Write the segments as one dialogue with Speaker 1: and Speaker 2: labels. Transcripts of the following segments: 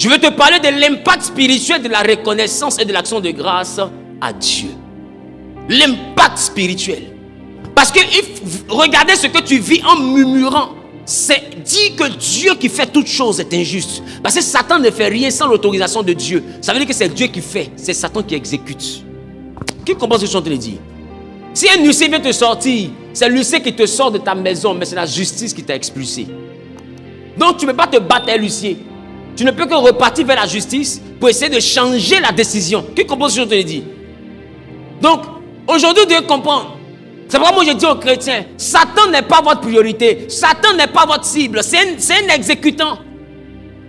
Speaker 1: Je veux te parler de l'impact spirituel de la reconnaissance et de l'action de grâce à Dieu. L'impact spirituel. Parce que regardez ce que tu vis en murmurant. C'est dire que Dieu qui fait toutes choses est injuste. Parce que Satan ne fait rien sans l'autorisation de Dieu. Ça veut dire que c'est Dieu qui fait, c'est Satan qui exécute. Qui comprend ce que je suis en train de dire? Si un huissier vient te sortir, c'est l'huissier qui te sort de ta maison, mais c'est la justice qui t'a expulsé. Donc tu ne peux pas te battre à l'huissier. Tu ne peux que repartir vers la justice pour essayer de changer la décision. Qui comprend ce que je te dis? Donc, aujourd'hui, Dieu comprend. C'est pourquoi moi je dis aux chrétiens, Satan n'est pas votre priorité. Satan n'est pas votre cible. C'est un exécutant.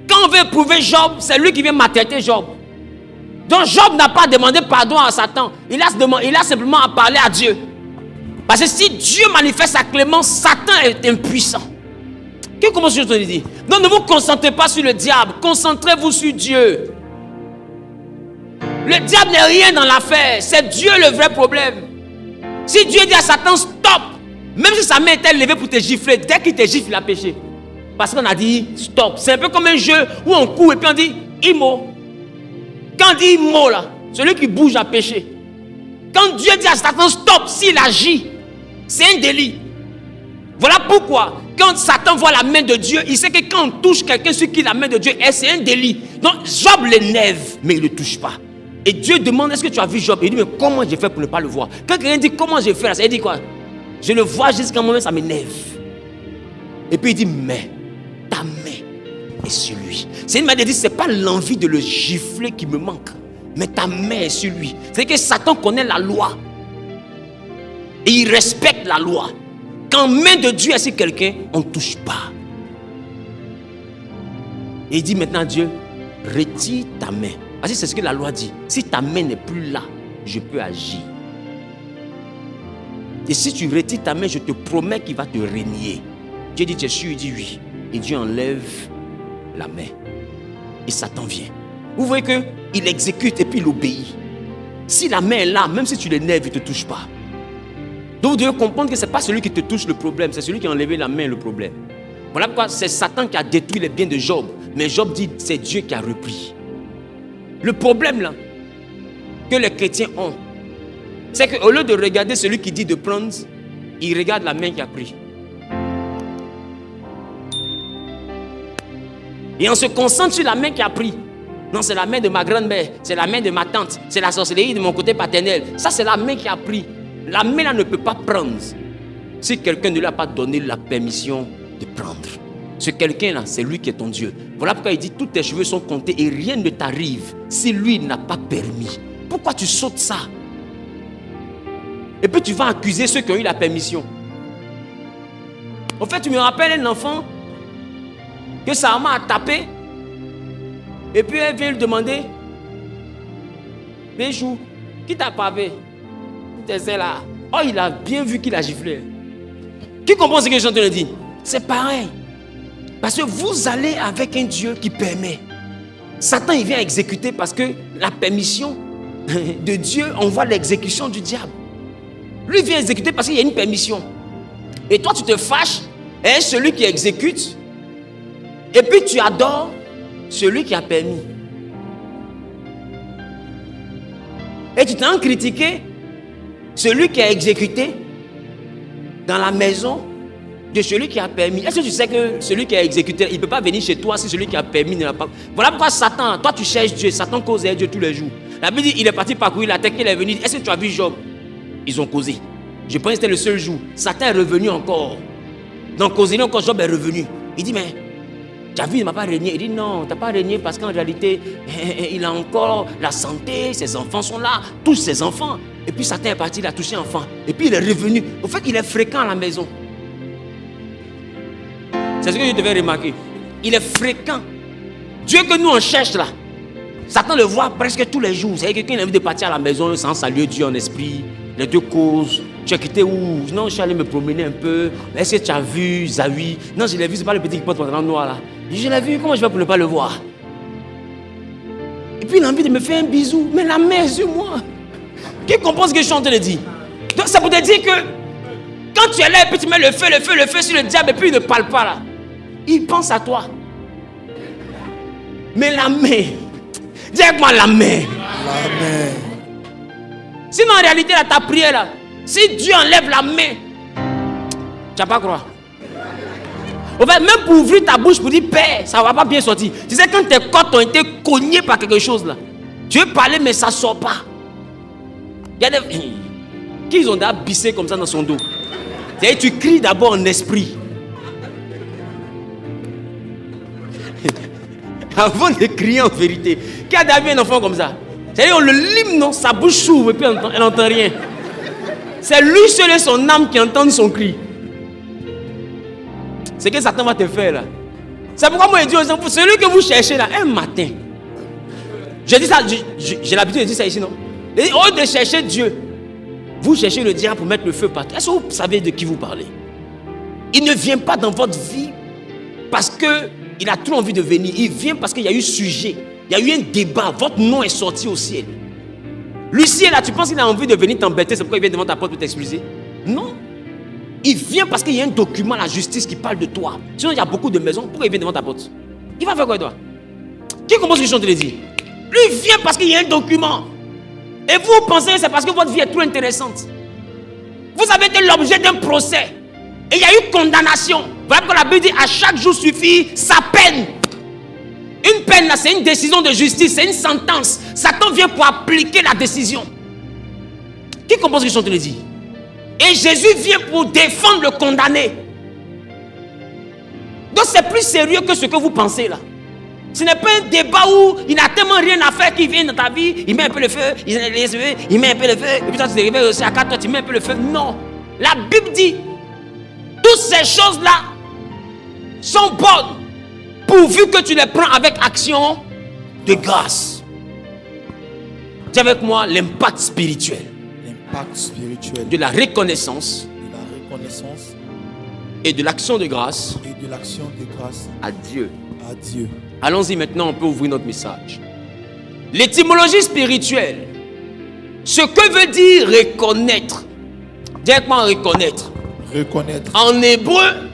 Speaker 1: Quand on veut éprouver Job, c'est lui qui vient maltraiter Job. Donc Job n'a pas demandé pardon à Satan. Il a simplement à parler à Dieu. Parce que si Dieu manifeste sa clémence, Satan est impuissant. Qu'est-ce que je te dis? Donc ne vous concentrez pas sur le diable. Concentrez-vous sur Dieu. Le diable n'est rien dans l'affaire. C'est Dieu le vrai problème. Si Dieu dit à Satan stop, même si sa main était levée pour te gifler, dès qu'il te gifle, il a péché. Parce qu'on a dit stop. C'est un peu comme un jeu où on court et puis on dit Imo. Quand on dit Imo là, celui qui bouge a péché. Quand Dieu dit à Satan stop, s'il agit, c'est un délit. Voilà pourquoi, quand Satan voit la main de Dieu, il sait que quand on touche quelqu'un sur qui la main de Dieu est, c'est un délit. Donc Job l'énerve, mais il ne le touche pas. Et Dieu demande, est-ce que tu as vu Job? Il dit, mais comment j'ai fait pour ne pas le voir? Quand quelqu'un dit, comment j'ai fait? Il dit quoi? Je le vois jusqu'à un moment, ça m'énerve. Et puis il dit, mais ta main est sur lui. C'est une manière de dire, ce n'est pas l'envie de le gifler qui me manque, mais ta main est sur lui. C'est que Satan connaît la loi. Et il respecte la loi. Quand main de Dieu est sur quelqu'un, on ne touche pas. Et il dit maintenant à Dieu, retire ta main. Parce que c'est ce que la loi dit. Si ta main n'est plus là, je peux agir. Et si tu retires ta main, je te promets qu'il va te régner. Dieu dit, tu es sûr? Il dit oui. Et Dieu enlève la main. Et Satan vient. Vous voyez qu'il exécute et puis il obéit. Si la main est là, même si tu l'énerves, il ne te touche pas. Donc vous devez comprendre que ce n'est pas celui qui te touche le problème, c'est celui qui a enlevé la main le problème. Voilà pourquoi c'est Satan qui a détruit les biens de Job. Mais Job dit, c'est Dieu qui a repris. Le problème là, que les chrétiens ont, c'est qu'au lieu de regarder celui qui dit de prendre, ils regardent la main qui a pris. Et on se concentre sur la main qui a pris. Non, c'est la main de ma grand-mère, c'est la main de ma tante, c'est la sorcellerie de mon côté paternel. Ça, c'est la main qui a pris. La main là ne peut pas prendre si quelqu'un ne lui a pas donné la permission de prendre. Ce quelqu'un-là, c'est lui qui est ton Dieu. Voilà pourquoi il dit, tous tes cheveux sont comptés et rien ne t'arrive si lui n'a pas permis. Pourquoi tu sautes ça? Et puis tu vas accuser ceux qui ont eu la permission. En fait, tu me rappelles un enfant que sa maman a tapé et puis elle vient lui demander, Béjou, qui t'a pavé? C'est là. Oh, il a bien vu qu'il a giflé. Qui comprend ce que je suis en train de dire? C'est pareil. Parce que vous allez avec un Dieu qui permet. Satan, il vient exécuter parce que la permission de Dieu, on voit l'exécution du diable. Lui vient exécuter parce qu'il y a une permission. Et toi, tu te fâches, hein, celui qui exécute. Et puis tu adores celui qui a permis. Et tu t'en critiqué celui qui a exécuté dans la maison de celui qui a permis. Est-ce que tu sais que celui qui a exécuté, il ne peut pas venir chez toi si celui qui a permis ne l'a pas. Voilà pourquoi Satan, toi tu cherches Dieu, Satan cause avec Dieu tous les jours. La Bible dit, il est parti parcourir la terre, qu'il est venu. Est-ce que tu as vu Job? Ils ont causé. Je pense que c'était le seul jour. Satan est revenu encore. Donc causé encore, Job est revenu. Il dit, mais tu as vu, il ne m'a pas régné. Il dit, non, tu n'as pas régné parce qu'en réalité, il a encore la santé, ses enfants sont là, tous ses enfants. Et puis Satan est parti, il a touché enfant. Et puis il est revenu. Au fait, il est fréquent à la maison. C'est ce que je devais remarquer. Il est fréquent. Dieu que nous on cherche là, Satan le voit presque tous les jours. C'est quelqu'un qui a envie de partir à la maison sans saluer Dieu en esprit. Les deux causes. Tu as quitté où? Non, je suis allé me promener un peu. Est-ce que tu as vu Zawi? Non, je l'ai vu, c'est pas le petit qui porte pantalon noir là. Je l'ai vu, comment je vais pour ne pas le voir? Et puis il a envie de me faire un bisou. Mais la main est sur moi. Qui comprend ce que je suis en train de dire? Donc ça veut dire que quand tu es là et puis tu mets le feu sur le diable et puis il ne parle pas là. Il pense à toi. Mais la main. Dis avec moi la main.
Speaker 2: La main.
Speaker 1: Sinon en réalité, là, ta prière là, si Dieu enlève la main, tu vas pas croire. En fait, même pour ouvrir ta bouche pour dire Père, ça va pas bien sortir. Tu sais, quand tes côtes ont été cognées par quelque chose là, tu veux parler, mais ça sort pas. Il y a des. Qui ils ont déjà bissé comme ça dans son dos. C'est-à-dire, tu cries d'abord en esprit. Avant de crier en vérité. Qui a déjà vu un enfant comme ça? C'est-à-dire, on le lime, non? Sa bouche s'ouvre et puis elle n'entend rien. C'est lui seul et son âme qui entendent son cri. C'est que Satan va te faire là. C'est pourquoi moi je dis aux enfants, celui que vous cherchez là, un matin. Je dis ça, j'ai l'habitude de dire ça ici, non? Au lieu de chercher Dieu, vous cherchez le diable pour mettre le feu partout. Est-ce que vous savez de qui vous parlez? Il ne vient pas dans votre vie parce qu'il a trop envie de venir. Il vient parce qu'il y a eu sujet. Il y a eu un débat. Votre nom est sorti au ciel. Lucien, là, tu penses qu'il a envie de venir t'embêter? C'est pourquoi il vient devant ta porte pour t'excuser? Non. Il vient parce qu'il y a un document à la justice qui parle de toi. Sinon, il y a beaucoup de maisons. Pourquoi il vient devant ta porte? Il va faire quoi, toi? Qui compose ce que je te dit? Lui, il vient parce qu'il y a un document. Et vous pensez que c'est parce que votre vie est trop intéressante. Vous avez été l'objet d'un procès. Et il y a eu condamnation. Voilà pourquoi la Bible dit à chaque jour suffit sa peine. Une peine, là, c'est une décision de justice, c'est une sentence. Satan vient pour appliquer la décision. Qui compose ce que je te dit? Et Jésus vient pour défendre le condamné. Donc c'est plus sérieux que ce que vous pensez là. Ce n'est pas un débat où il n'a tellement rien à faire qu'il vient dans ta vie, il met un peu le feu, il met un peu le feu, et puis toi tu te réveilles aussi à 4 heures, tu mets un peu le feu. Non. La Bible dit, toutes ces choses-là sont bonnes, pourvu que tu les prends avec action de grâce. Dis avec moi l'impact spirituel.
Speaker 2: L'impact spirituel.
Speaker 1: De la reconnaissance.
Speaker 2: De la reconnaissance.
Speaker 1: Et de l'action de grâce.
Speaker 2: Et de l'action de grâce.
Speaker 1: À Dieu.
Speaker 2: À Dieu.
Speaker 1: Allons-y maintenant, on peut ouvrir notre message. L'étymologie spirituelle. Ce que veut dire reconnaître. Dis avec moi reconnaître.
Speaker 2: Reconnaître.
Speaker 1: En hébreu,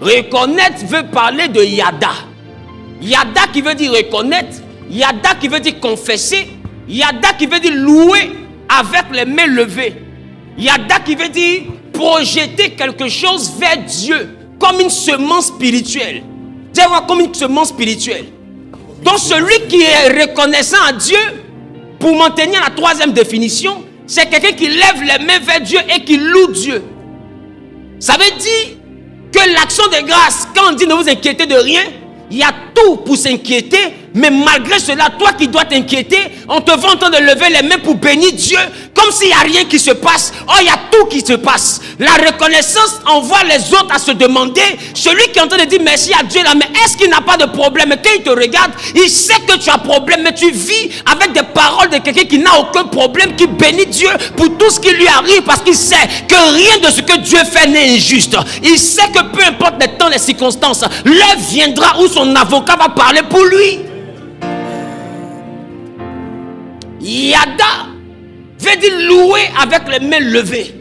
Speaker 1: reconnaître veut parler de yada. Yada qui veut dire reconnaître. Yada qui veut dire confesser. Yada qui veut dire louer avec les mains levées. Yada qui veut dire projeter quelque chose vers Dieu comme une semence spirituelle. Dis-moi comme une semence spirituelle. Donc celui qui est reconnaissant à Dieu, pour maintenir la troisième définition, c'est quelqu'un qui lève les mains vers Dieu et qui loue Dieu. Ça veut dire que l'action de grâce, quand on dit ne vous inquiétez de rien, il y a tout pour s'inquiéter, mais malgré cela, toi qui dois t'inquiéter, on te voit en train de lever les mains pour bénir Dieu, comme s'il n'y a rien qui se passe. Oh, il y a tout qui se passe. La reconnaissance envoie les autres à se demander, celui qui est en train de dire merci à Dieu là, mais est-ce qu'il n'a pas de problème? Et quand il te regarde, il sait que tu as problème, mais tu vis avec des paroles de quelqu'un qui n'a aucun problème, qui bénit Dieu pour tout ce qui lui arrive, parce qu'il sait que rien de ce que Dieu fait n'est injuste. Il sait que peu importe les temps, les circonstances, l'heure viendra où son avocat va parler pour lui. Yada veut dire louer avec les mains levées.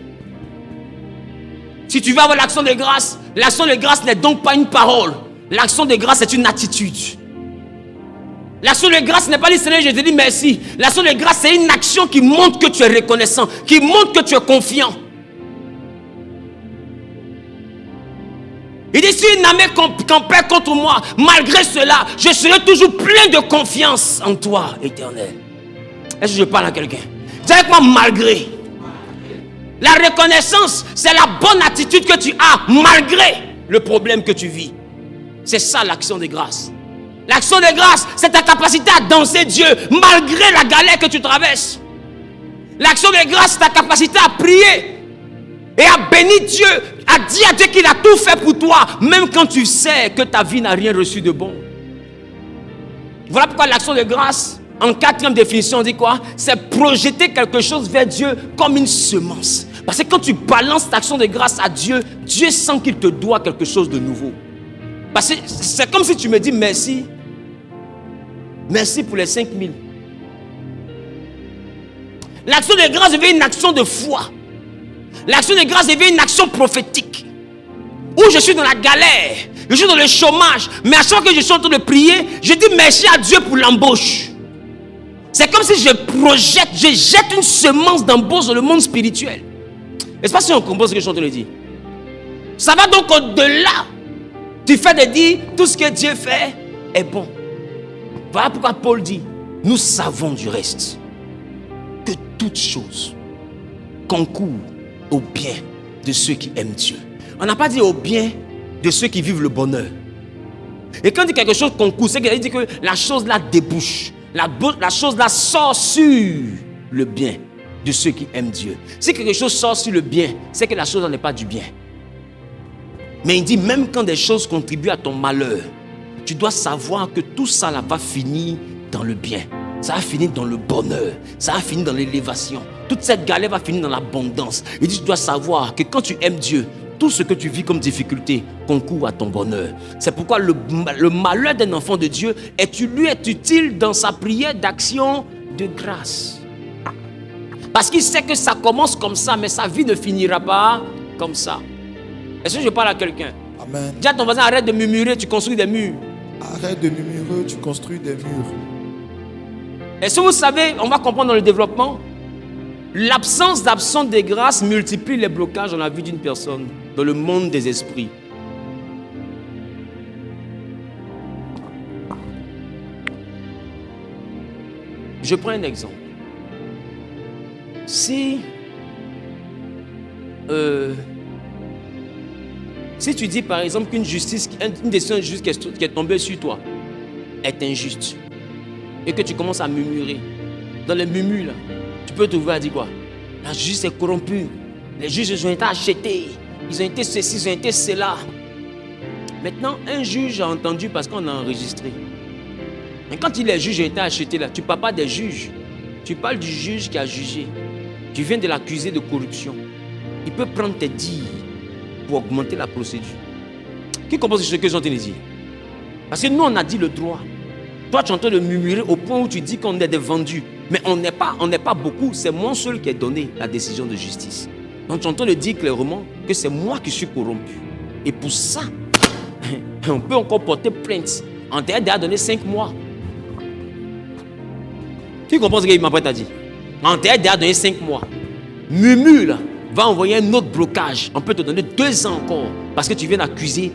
Speaker 1: Si tu veux avoir l'action de grâce n'est donc pas une parole. L'action de grâce est une attitude. L'action de grâce n'est pas dire Seigneur, je te dis merci. L'action de grâce c'est une action qui montre que tu es reconnaissant, qui montre que tu es confiant. Il dit si une armée campait contre moi, malgré cela, je serai toujours plein de confiance en toi, Éternel. Est-ce que je parle à quelqu'un? Dis avec moi malgré. La reconnaissance, c'est la bonne attitude que tu as malgré le problème que tu vis. C'est ça l'action de grâce. L'action de grâce, c'est ta capacité à danser Dieu malgré la galère que tu traverses. L'action de grâce, c'est ta capacité à prier et à bénir Dieu, à dire à Dieu qu'il a tout fait pour toi, même quand tu sais que ta vie n'a rien reçu de bon. Voilà pourquoi l'action de grâce, en quatrième définition, on dit quoi? C'est projeter quelque chose vers Dieu comme une semence. Parce que quand tu balances ta action de grâce à Dieu, Dieu sent qu'il te doit quelque chose de nouveau. Parce que c'est comme si tu me dis merci. Merci pour les 5000. L'action de grâce devient une action de foi. L'action de grâce devient une action prophétique. Où je suis dans la galère, Je suis dans le chômage. Mais à chaque fois que je suis en train de prier, je dis merci à Dieu pour l'embauche. C'est comme si je jette une semence d'embauche dans le monde spirituel. Est-ce pas si on comprend ce que je suis en train de dire? Ça va donc au-delà du fait de dire tout ce que Dieu fait est bon. Voilà pourquoi Paul dit, nous savons du reste que toutes choses concourent au bien de ceux qui aiment Dieu. On n'a pas dit au bien de ceux qui vivent le bonheur. Et quand on dit quelque chose concourt, c'est qu'il dit que la chose là débouche. La chose là sort sur le bien de ceux qui aiment Dieu. Si quelque chose sort sur le bien, c'est que la chose n'est pas du bien. Mais il dit, même quand des choses contribuent à ton malheur, tu dois savoir que tout ça là va finir dans le bien. Ça va finir dans le bonheur. Ça va finir dans l'élévation. Toute cette galère va finir dans l'abondance. Il dit, tu dois savoir que quand tu aimes Dieu, tout ce que tu vis comme difficulté concourt à ton bonheur. C'est pourquoi le malheur d'un enfant de Dieu lui est utile dans sa prière d'action de grâce. Parce qu'il sait que ça commence comme ça, mais sa vie ne finira pas comme ça. Est-ce que je parle à quelqu'un?
Speaker 2: Amen.
Speaker 1: Dis à ton voisin, arrête de murmurer, tu construis des murs.
Speaker 2: Arrête de murmurer, tu construis des murs.
Speaker 1: Est-ce que vous savez, on va comprendre dans le développement, l'absence de grâce multiplie les blocages dans la vie d'une personne, dans le monde des esprits. Je prends un exemple. Si tu dis par exemple qu'une décision injuste qui est tombée sur toi est injuste et que tu commences à murmurer, dans les murmures là, tu peux trouver à dire quoi? La justice est corrompue, les juges ont été achetés, ils ont été ceci, ils ont été cela. Maintenant, un juge a entendu parce qu'on a enregistré. Mais quand les juges ont été achetés là, tu ne parles pas des juges, tu parles du juge qui a jugé. Tu viens de l'accuser de corruption. Il peut prendre tes dires pour augmenter la procédure. Qui comprend ce que j'ai entendu dire? Parce que nous, on a dit le droit. Toi, tu es en train de murmurer au point où tu dis qu'on est des vendus. Mais on n'est pas beaucoup. C'est moi seul qui ai donné la décision de justice. Donc, tu es en train de dire clairement que c'est moi qui suis corrompu. Et pour ça, on peut encore porter plainte. On t'a donné 5 mois. Qui comprend ce qu'il m'apprête à dire? On t'a donné 5 mois. Murmure, là, va envoyer un autre blocage. On peut te donner 2 ans encore. Parce que tu viens d'accuser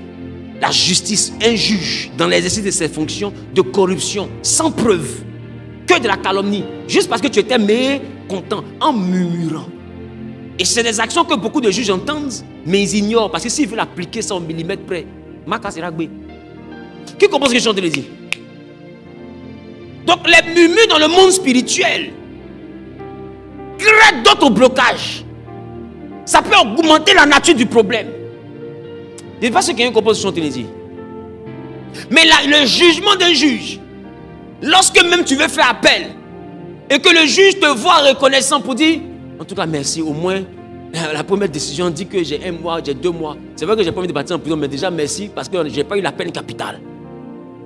Speaker 1: la justice, un juge, dans l'exercice de ses fonctions, de corruption, sans preuve. Que de la calomnie. Juste parce que tu étais mécontent, en murmurant. Et c'est des actions que beaucoup de juges entendent, mais ils ignorent. Parce que s'ils veulent appliquer ça au millimètre près, Maka sera gbé. Qui comprend ce que je suis en train de dire? Donc les murmures dans le monde spirituel créent d'autres blocages. Ça peut augmenter la nature du problème. Je ne sais pas ce qu'il y a une composition de Tunisie. Mais là, le jugement d'un juge, lorsque même tu veux faire appel, et que le juge te voit reconnaissant pour dire, en tout cas merci, au moins, la première décision dit que j'ai 1 mois, j'ai 2 mois. C'est vrai que j'ai pas envie de partir en prison, mais déjà merci, parce que je n'ai pas eu la peine capitale.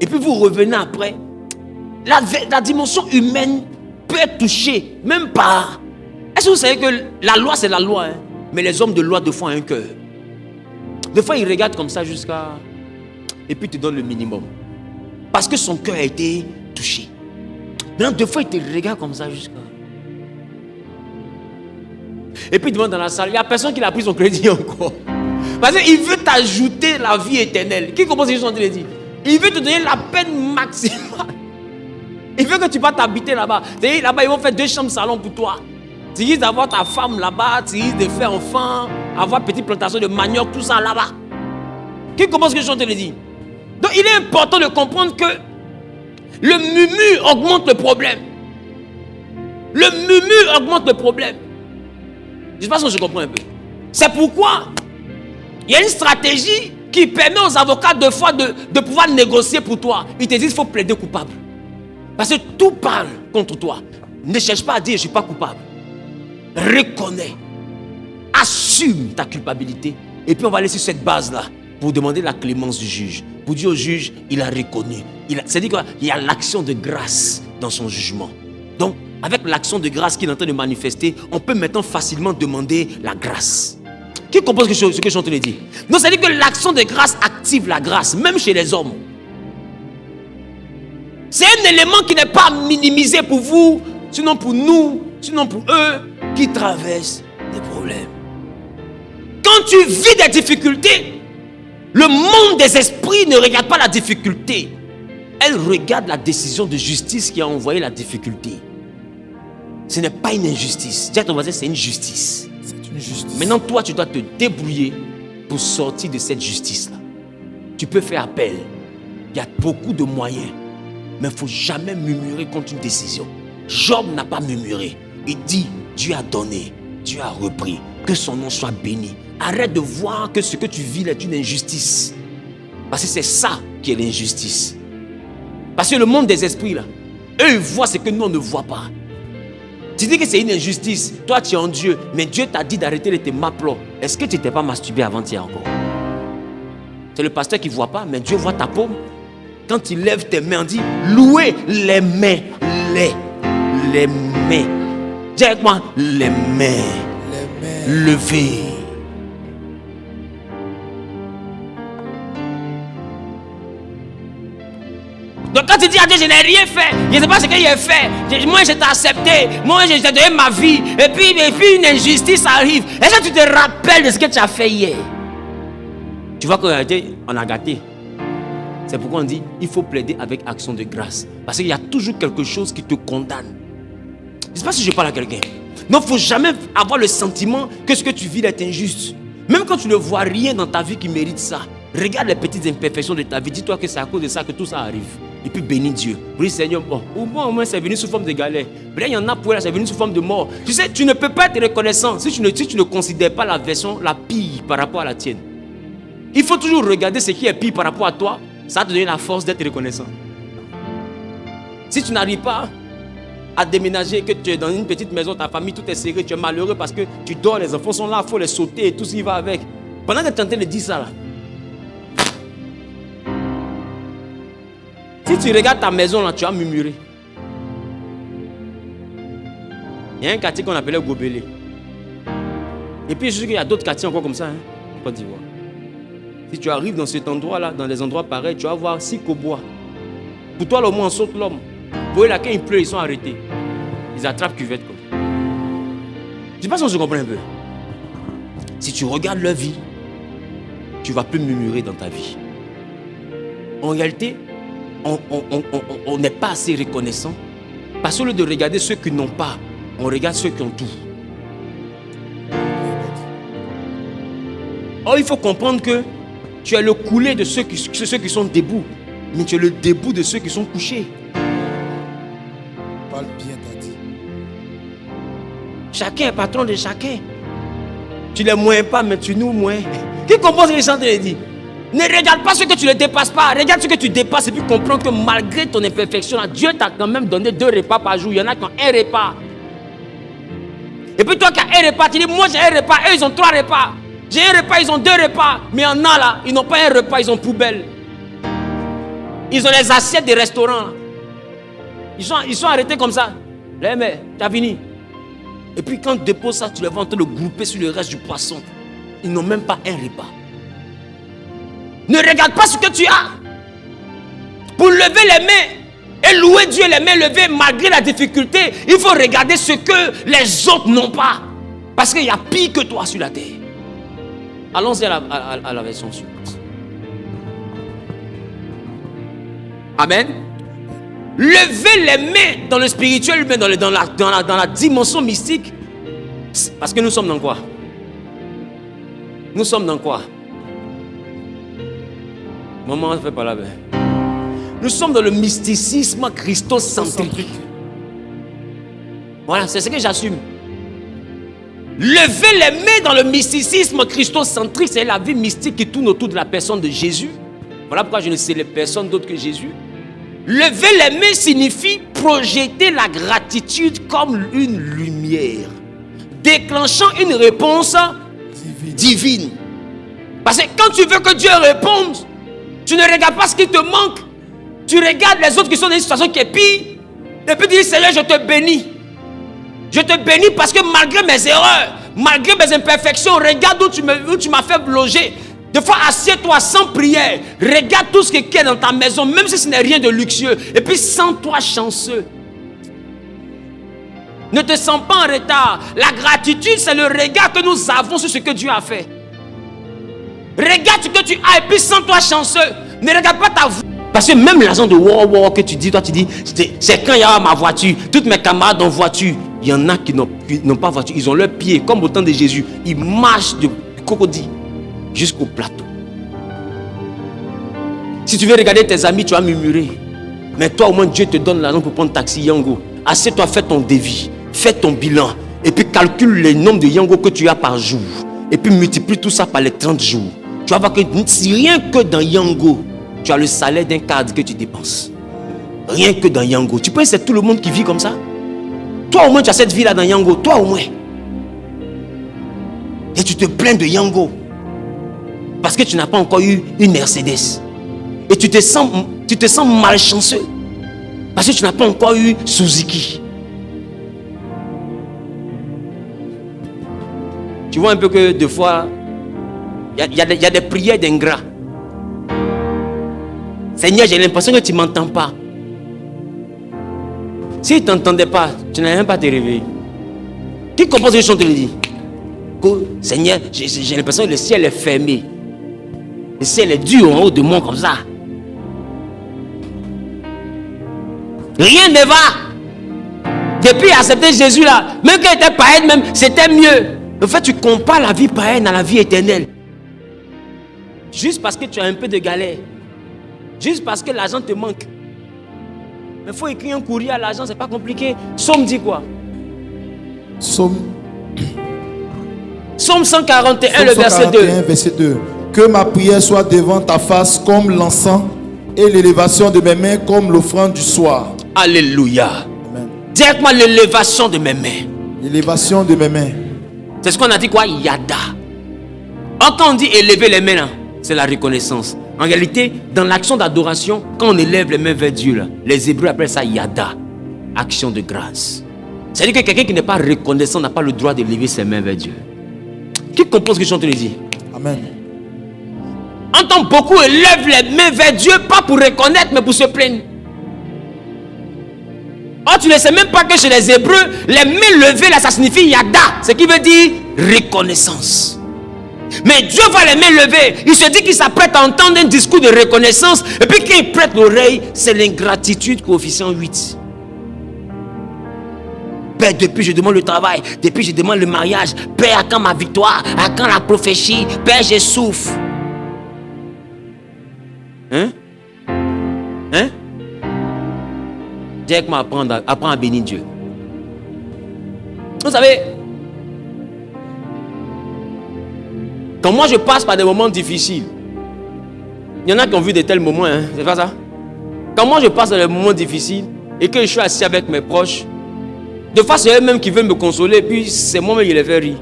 Speaker 1: Et puis vous revenez après, la dimension humaine peut être touchée, même par... Est-ce que vous savez que la loi c'est la loi, hein? Mais les hommes de loi de fois ont un cœur. Des fois, il regarde comme ça jusqu'à... Et puis, il te donne le minimum. Parce que son cœur a été touché. Maintenant, des fois, il te regarde comme ça jusqu'à... Et puis, devant dans la salle, il n'y a personne qui a pris son crédit encore. Parce qu'il veut t'ajouter la vie éternelle. Qui comprend ce que je suis en train de dire? Il veut te donner la peine maximale. Il veut que tu vas t'habiter là-bas. C'est-à-dire, là-bas, ils vont faire 2 chambres salon pour toi. Tu risques d'avoir ta femme là-bas, tu risques de faire enfant, avoir petite plantation de manioc, tout ça là-bas. Qui comprend ce que je suis en train de dire? Donc il est important de comprendre que le murmure augmente le problème. Le murmure augmente le problème. Je ne sais pas si je comprends un peu. C'est pourquoi il y a une stratégie qui permet aux avocats de fois de pouvoir négocier pour toi. Ils te disent qu'il faut plaider coupable. Parce que tout parle contre toi. Ne cherche pas à dire je ne suis pas coupable. Reconnais, assume ta culpabilité et puis on va aller sur cette base-là pour demander la clémence du juge. Pour dire au juge, il a reconnu. C'est-à-dire qu'il y a l'action de grâce dans son jugement. Donc, avec l'action de grâce qu'il est en train de manifester, on peut maintenant facilement demander la grâce. Qui comprend ce que je suis en train de dire? Donc, ça veut dire que l'action de grâce active la grâce, même chez les hommes. C'est un élément qui n'est pas minimisé pour vous, sinon pour nous, sinon pour eux qui traversent des problèmes. Quand tu vis des difficultés, le monde des esprits ne regarde pas la difficulté. Elle regarde la décision de justice qui a envoyé la difficulté. Ce n'est pas une injustice. Dis à ton voisin, c'est une justice.
Speaker 2: C'est une justice.
Speaker 1: Maintenant, toi, tu dois te débrouiller pour sortir de cette justice-là. Tu peux faire appel. Il y a beaucoup de moyens. Mais il ne faut jamais murmurer contre une décision. Job n'a pas murmuré. Il dit, Dieu a donné, Dieu a repris. Que son nom soit béni. Arrête de voir que ce que tu vis est une injustice. Parce que c'est ça qui est l'injustice. Parce que le monde des esprits, là, eux, ils voient ce que nous, on ne voit pas. Tu dis que c'est une injustice. Toi, tu es en Dieu. Mais Dieu t'a dit d'arrêter de te maplots. Est-ce que tu t'es pas masturbé avant-hier encore? C'est le pasteur qui ne voit pas, mais Dieu voit ta paume. Quand il lève tes mains, on dit louez les mains. Les mains. Dis avec moi, les mains. Levez. Donc quand tu dis à Dieu, je n'ai rien fait, je ne sais pas ce qu'il a fait, moi je t'ai accepté, moi je t'ai donné ma vie, et puis une injustice arrive. Est-ce que tu te rappelles de ce que tu as fait hier? Tu vois qu'en réalité, on a gâté. C'est pourquoi on dit, il faut plaider avec action de grâce. Parce qu'il y a toujours quelque chose qui te condamne. Je ne sais pas si je parle à quelqu'un. Donc il ne faut jamais avoir le sentiment que ce que tu vis est injuste. Même quand tu ne vois rien dans ta vie qui mérite ça, regarde les petites imperfections de ta vie. Dis-toi que c'est à cause de ça que tout ça arrive. Et puis bénis Dieu. Oui Seigneur, bon, au moins c'est venu sous forme de galère. Là il y en a pour elle, c'est venu sous forme de mort. Tu sais, tu ne peux pas être reconnaissant si tu ne considères pas la version la pire par rapport à la tienne. Il faut toujours regarder ce qui est pire par rapport à toi. Ça va te donner la force d'être reconnaissant. Si tu n'arrives pas à déménager, que tu es dans une petite maison, ta famille, tout est serré, tu es malheureux parce que tu dors, les enfants sont là, il faut les sauter et tout ce qui va avec. Pendant que tu es en train de dire ça là, si tu regardes ta maison là, tu vas murmurer. Il y a un quartier qu'on appelait Gobelé. Et puis je sais qu'il y a d'autres quartiers encore comme ça, en Côte d'Ivoire. Si tu arrives dans cet endroit là, dans des endroits pareils, tu vas voir 6 cobois. Pour toi, au moins, on saute l'homme. Pour eux, là, quand il pleut, ils sont arrêtés. Ils attrapent cuvette comme ça. Je ne sais pas si on se comprend un peu. Si tu regardes leur vie, tu ne vas plus murmurer dans ta vie. En réalité, on n'est pas assez reconnaissant. Parce qu'au lieu de regarder ceux qui n'ont pas, on regarde ceux qui ont tout. Or, il faut comprendre que tu es le coulé de ceux qui sont debout, mais tu es le debout de ceux qui sont couchés.
Speaker 2: Parle bien, t'as dit.
Speaker 1: Chacun est patron de chacun. Tu ne les moins pas, mais tu nous moins. Qui comprend ce que je suis en train de dire? Ne regarde pas ce que tu ne dépasses pas. Regarde ce que tu dépasses et puis comprends que malgré ton imperfection, Dieu t'a quand même donné 2 repas par jour. Il y en a qui ont 1 repas. Et puis toi qui as 1 repas, tu dis moi j'ai 1 repas, eux ils ont 3 repas. J'ai 1 repas, ils ont 2 repas. Mais il y en a là, ils n'ont pas 1 repas, ils ont poubelle. Ils ont les assiettes des restaurants. Ils sont arrêtés comme ça. Là, mais tu as fini. Et puis quand tu déposes ça, tu les vois en train de grouper sur le reste du poisson. Ils n'ont même pas 1 repas. Ne regarde pas ce que tu as. Pour lever les mains et louer Dieu, les mains levées malgré la difficulté, il faut regarder ce que les autres n'ont pas. Parce qu'il y a pire que toi sur la terre. Allons-y à la version suivante. Amen. Lever les mains dans le spirituel, mais dans la dimension mystique. Parce que nous sommes dans quoi? Nous sommes dans quoi? Maman, ne fait pas la main. Nous sommes dans le mysticisme christocentrique. Voilà, c'est ce que j'assume. Lever les mains dans le mysticisme christocentrique, c'est la vie mystique qui tourne autour de la personne de Jésus. Voilà pourquoi je ne célèbre personne d'autre que Jésus. Lever les mains signifie projeter la gratitude comme une lumière, déclenchant une réponse divine. Parce que quand tu veux que Dieu réponde, tu ne regardes pas ce qui te manque. Tu regardes les autres qui sont dans une situation qui est pire. Et puis tu dis, Seigneur, je te bénis. Je te bénis parce que malgré mes erreurs, Malgré mes imperfections, regarde où tu m'as fait loger. Des fois, assieds-toi sans prière. Regarde tout ce qui est dans ta maison, même si ce n'est rien de luxueux. Et puis, sens-toi chanceux. Ne te sens pas en retard. La gratitude, c'est le regard que nous avons sur ce que Dieu a fait. Regarde ce que tu as et puis sens-toi chanceux. Ne regarde pas ta voix. Parce que même l'argent de wow que tu dis, toi tu dis, c'est quand il y a ma voiture. Toutes mes camarades ont voiture. Il y en a qui n'ont pas voiture. Ils ont leurs pieds, comme au temps de Jésus. Ils marchent du Cocody jusqu'au plateau. Si tu veux regarder tes amis, tu vas murmurer. Mais toi, au moins, Dieu te donne l'argent pour prendre taxi Yango. Assieds-toi, fais ton devis, fais ton bilan. Et puis calcule le nombre de Yango que tu as par jour. Et puis multiplie tout ça par les 30 jours. Tu vas voir que rien que dans Yango, tu as le salaire d'un cadre que tu dépenses. Rien que dans Yango. Tu penses que c'est tout le monde qui vit comme ça? Toi au moins tu as cette vie là dans Yango. Toi au moins. Et tu te plains de Yango. Parce que tu n'as pas encore eu une Mercedes. Et tu te sens malchanceux. Parce que tu n'as pas encore eu Suzuki. Tu vois un peu que des fois, il y a des prières d'ingrats. Seigneur, j'ai l'impression que tu ne m'entends pas. Si tu ne t'entendais pas, tu n'allais même pas te réveiller. Qui comprend ce que je te le dis? Seigneur, j'ai l'impression que le ciel est fermé. Le ciel est dur en haut de moi comme ça. Rien ne va. Depuis accepter Jésus là, même quand il était païen, même c'était mieux. En fait, tu compares la vie païenne à la vie éternelle. Juste parce que tu as un peu de galère. Juste parce que l'argent te manque. Mais il faut écrire un courrier à l'argent, c'est pas compliqué. Somme dit quoi?
Speaker 2: Somme
Speaker 1: 141, le verset 2.
Speaker 2: Verset 2. Que ma prière soit devant ta face comme l'encens et l'élévation de mes mains comme l'offrande du soir.
Speaker 1: Alléluia.
Speaker 2: Amen.
Speaker 1: Dis avec moi l'élévation de mes mains.
Speaker 2: L'élévation de mes mains.
Speaker 1: C'est ce qu'on a dit quoi? Yada. Quand on dit élever les mains là, c'est la reconnaissance. En réalité, dans l'action d'adoration, quand on élève les mains vers Dieu là, les Hébreux appellent ça yada. Action de grâce. C'est-à-dire que quelqu'un qui n'est pas reconnaissant n'a pas le droit d'élever ses mains vers Dieu. Qui comprend ce que je suis en train de dire?
Speaker 2: Amen.
Speaker 1: Entend beaucoup élèvent les mains vers Dieu, pas pour reconnaître, mais pour se plaindre. Oh, tu ne sais même pas que chez les Hébreux, les mains levées là, ça signifie yada, ce qui veut dire reconnaissance. Mais Dieu voit les mains levées, il se dit qu'il s'apprête à entendre un discours de reconnaissance, et puis quand il prête l'oreille, c'est l'ingratitude coefficient 8. Père, depuis je demande le travail, depuis je demande le mariage, Père, à quand ma victoire, à quand la prophétie, Père, je souffre. Hein? Dis avec moi, apprends à bénir Dieu. Vous savez, quand moi je passe par des moments difficiles, il y en a qui ont vu de tels moments, hein, c'est pas ça? Quand moi je passe dans des moments difficiles et que je suis assis avec mes proches, de fois c'est eux-mêmes qui veulent me consoler, puis c'est moi-même qui les fais rire.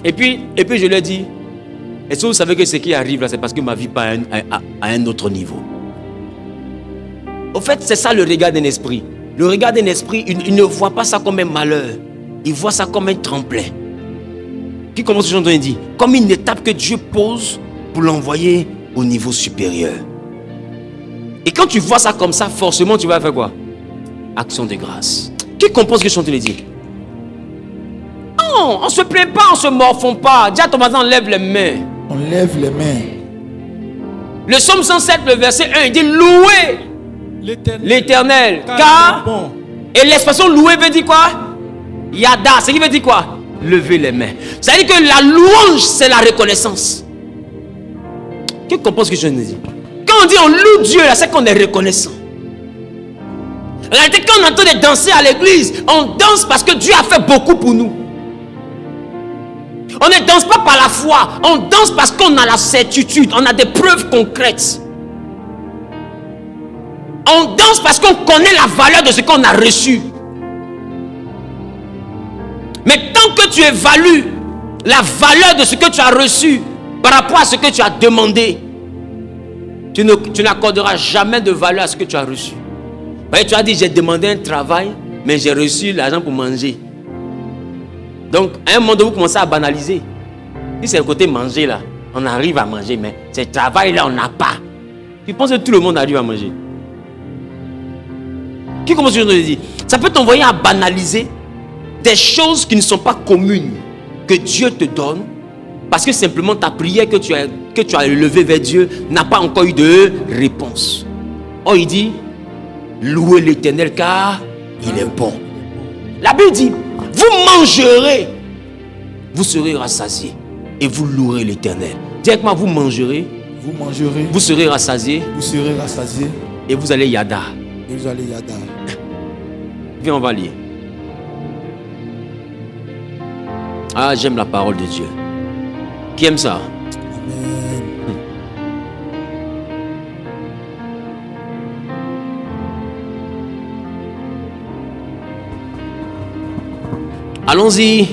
Speaker 1: Et puis je leur dis, est-ce que vous savez que ce qui arrive là, c'est parce que ma vie part à un autre niveau? Au fait, c'est ça le regard d'un esprit. Le regard d'un esprit, il ne voit pas ça comme un malheur. Il voit ça comme un tremplin. Qui commence ce que j'entends dire? Comme une étape que Dieu pose pour l'envoyer au niveau supérieur. Et quand tu vois ça comme ça, forcément tu vas faire quoi? Action de grâce. Qui comprend ce que je suis en train de dire? Non, on ne se plaint pas, on ne se morfond pas. Dis à ton voisin, on lève les mains.
Speaker 2: On lève les mains.
Speaker 1: Le psaume 107, le verset 1, il dit louer l'Éternel. Car,
Speaker 2: bon.
Speaker 1: Et l'expression louer veut dire quoi? Yada, ce qui veut dire quoi? Lever les mains. Ça veut dire que la louange, c'est la reconnaissance. Qui comprend ce que je viens de dire? Quand on dit on loue Dieu, là, c'est qu'on est reconnaissant. En réalité, quand on est en train de danser à l'église, on danse parce que Dieu a fait beaucoup pour nous. On ne danse pas par la foi, on danse parce qu'on a la certitude, on a des preuves concrètes. On danse parce qu'on connaît la valeur de ce qu'on a reçu. Mais tant que tu évalues la valeur de ce que tu as reçu par rapport à ce que tu as demandé, tu n'accorderas jamais de valeur à ce que tu as reçu. Tu as dit, j'ai demandé un travail, mais j'ai reçu l'argent pour manger. Donc, à un moment donné, vous commencez à banaliser. Si c'est le côté manger là, on arrive à manger, mais ce travail là, on n'a pas. Tu penses que tout le monde arrive à manger? Qui commence à dire? Ça peut t'envoyer à banaliser des choses qui ne sont pas communes que Dieu te donne parce que simplement ta prière que tu as élevée vers Dieu n'a pas encore eu de réponse. Oh, il dit, louez l'Éternel car il est bon. La Bible dit, vous mangerez, vous serez rassasiés et vous louerez l'Éternel. Directement, vous mangerez, vous serez rassasiés, et vous allez yada. Viens, on va lire. Ah, j'aime la parole de Dieu. Qui aime ça?
Speaker 2: Amen.
Speaker 1: Allons-y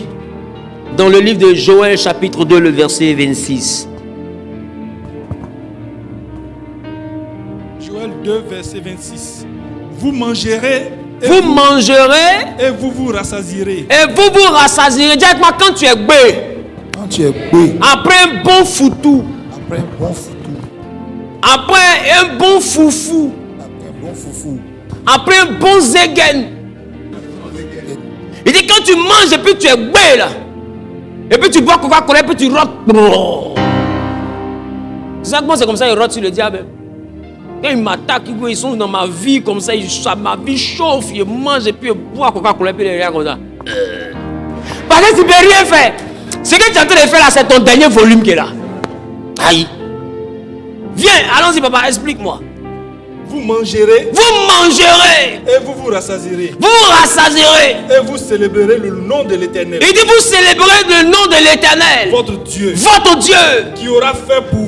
Speaker 1: dans le livre de Joël chapitre 2, le verset 26.
Speaker 3: Joël 2, verset 26. Vous mangerez et vous vous rassasierez.
Speaker 1: Et vous vous rassasierez. Dis-moi, quand tu es bé, après un bon foutou, après un bon foufou, après un bon zegen, il dit quand tu manges et puis tu es bé là, et puis tu bois Coca-Cola et puis tu rotes. Exactement, c'est comme ça, ils rotent sur le diable. Quand ils m'attaquent, ils sont dans ma vie comme ça, ma vie chauffe, ils mangent et puis ils boivent Coca-Cola et puis ils regardent comme ça. Parce que tu ne peux rien faire. Ce que tu es en train de faire là, c'est ton dernier volume qui est là. Aïe. Viens, allons-y papa, explique-moi.
Speaker 3: Vous mangerez
Speaker 1: et
Speaker 3: vous vous rassasierez.
Speaker 1: Vous vous rassasierez.
Speaker 3: Et vous célébrerez le nom de l'Éternel.
Speaker 1: Il dit vous célébrez le nom de l'Éternel.
Speaker 3: Votre Dieu.
Speaker 1: Qui
Speaker 3: aura fait pour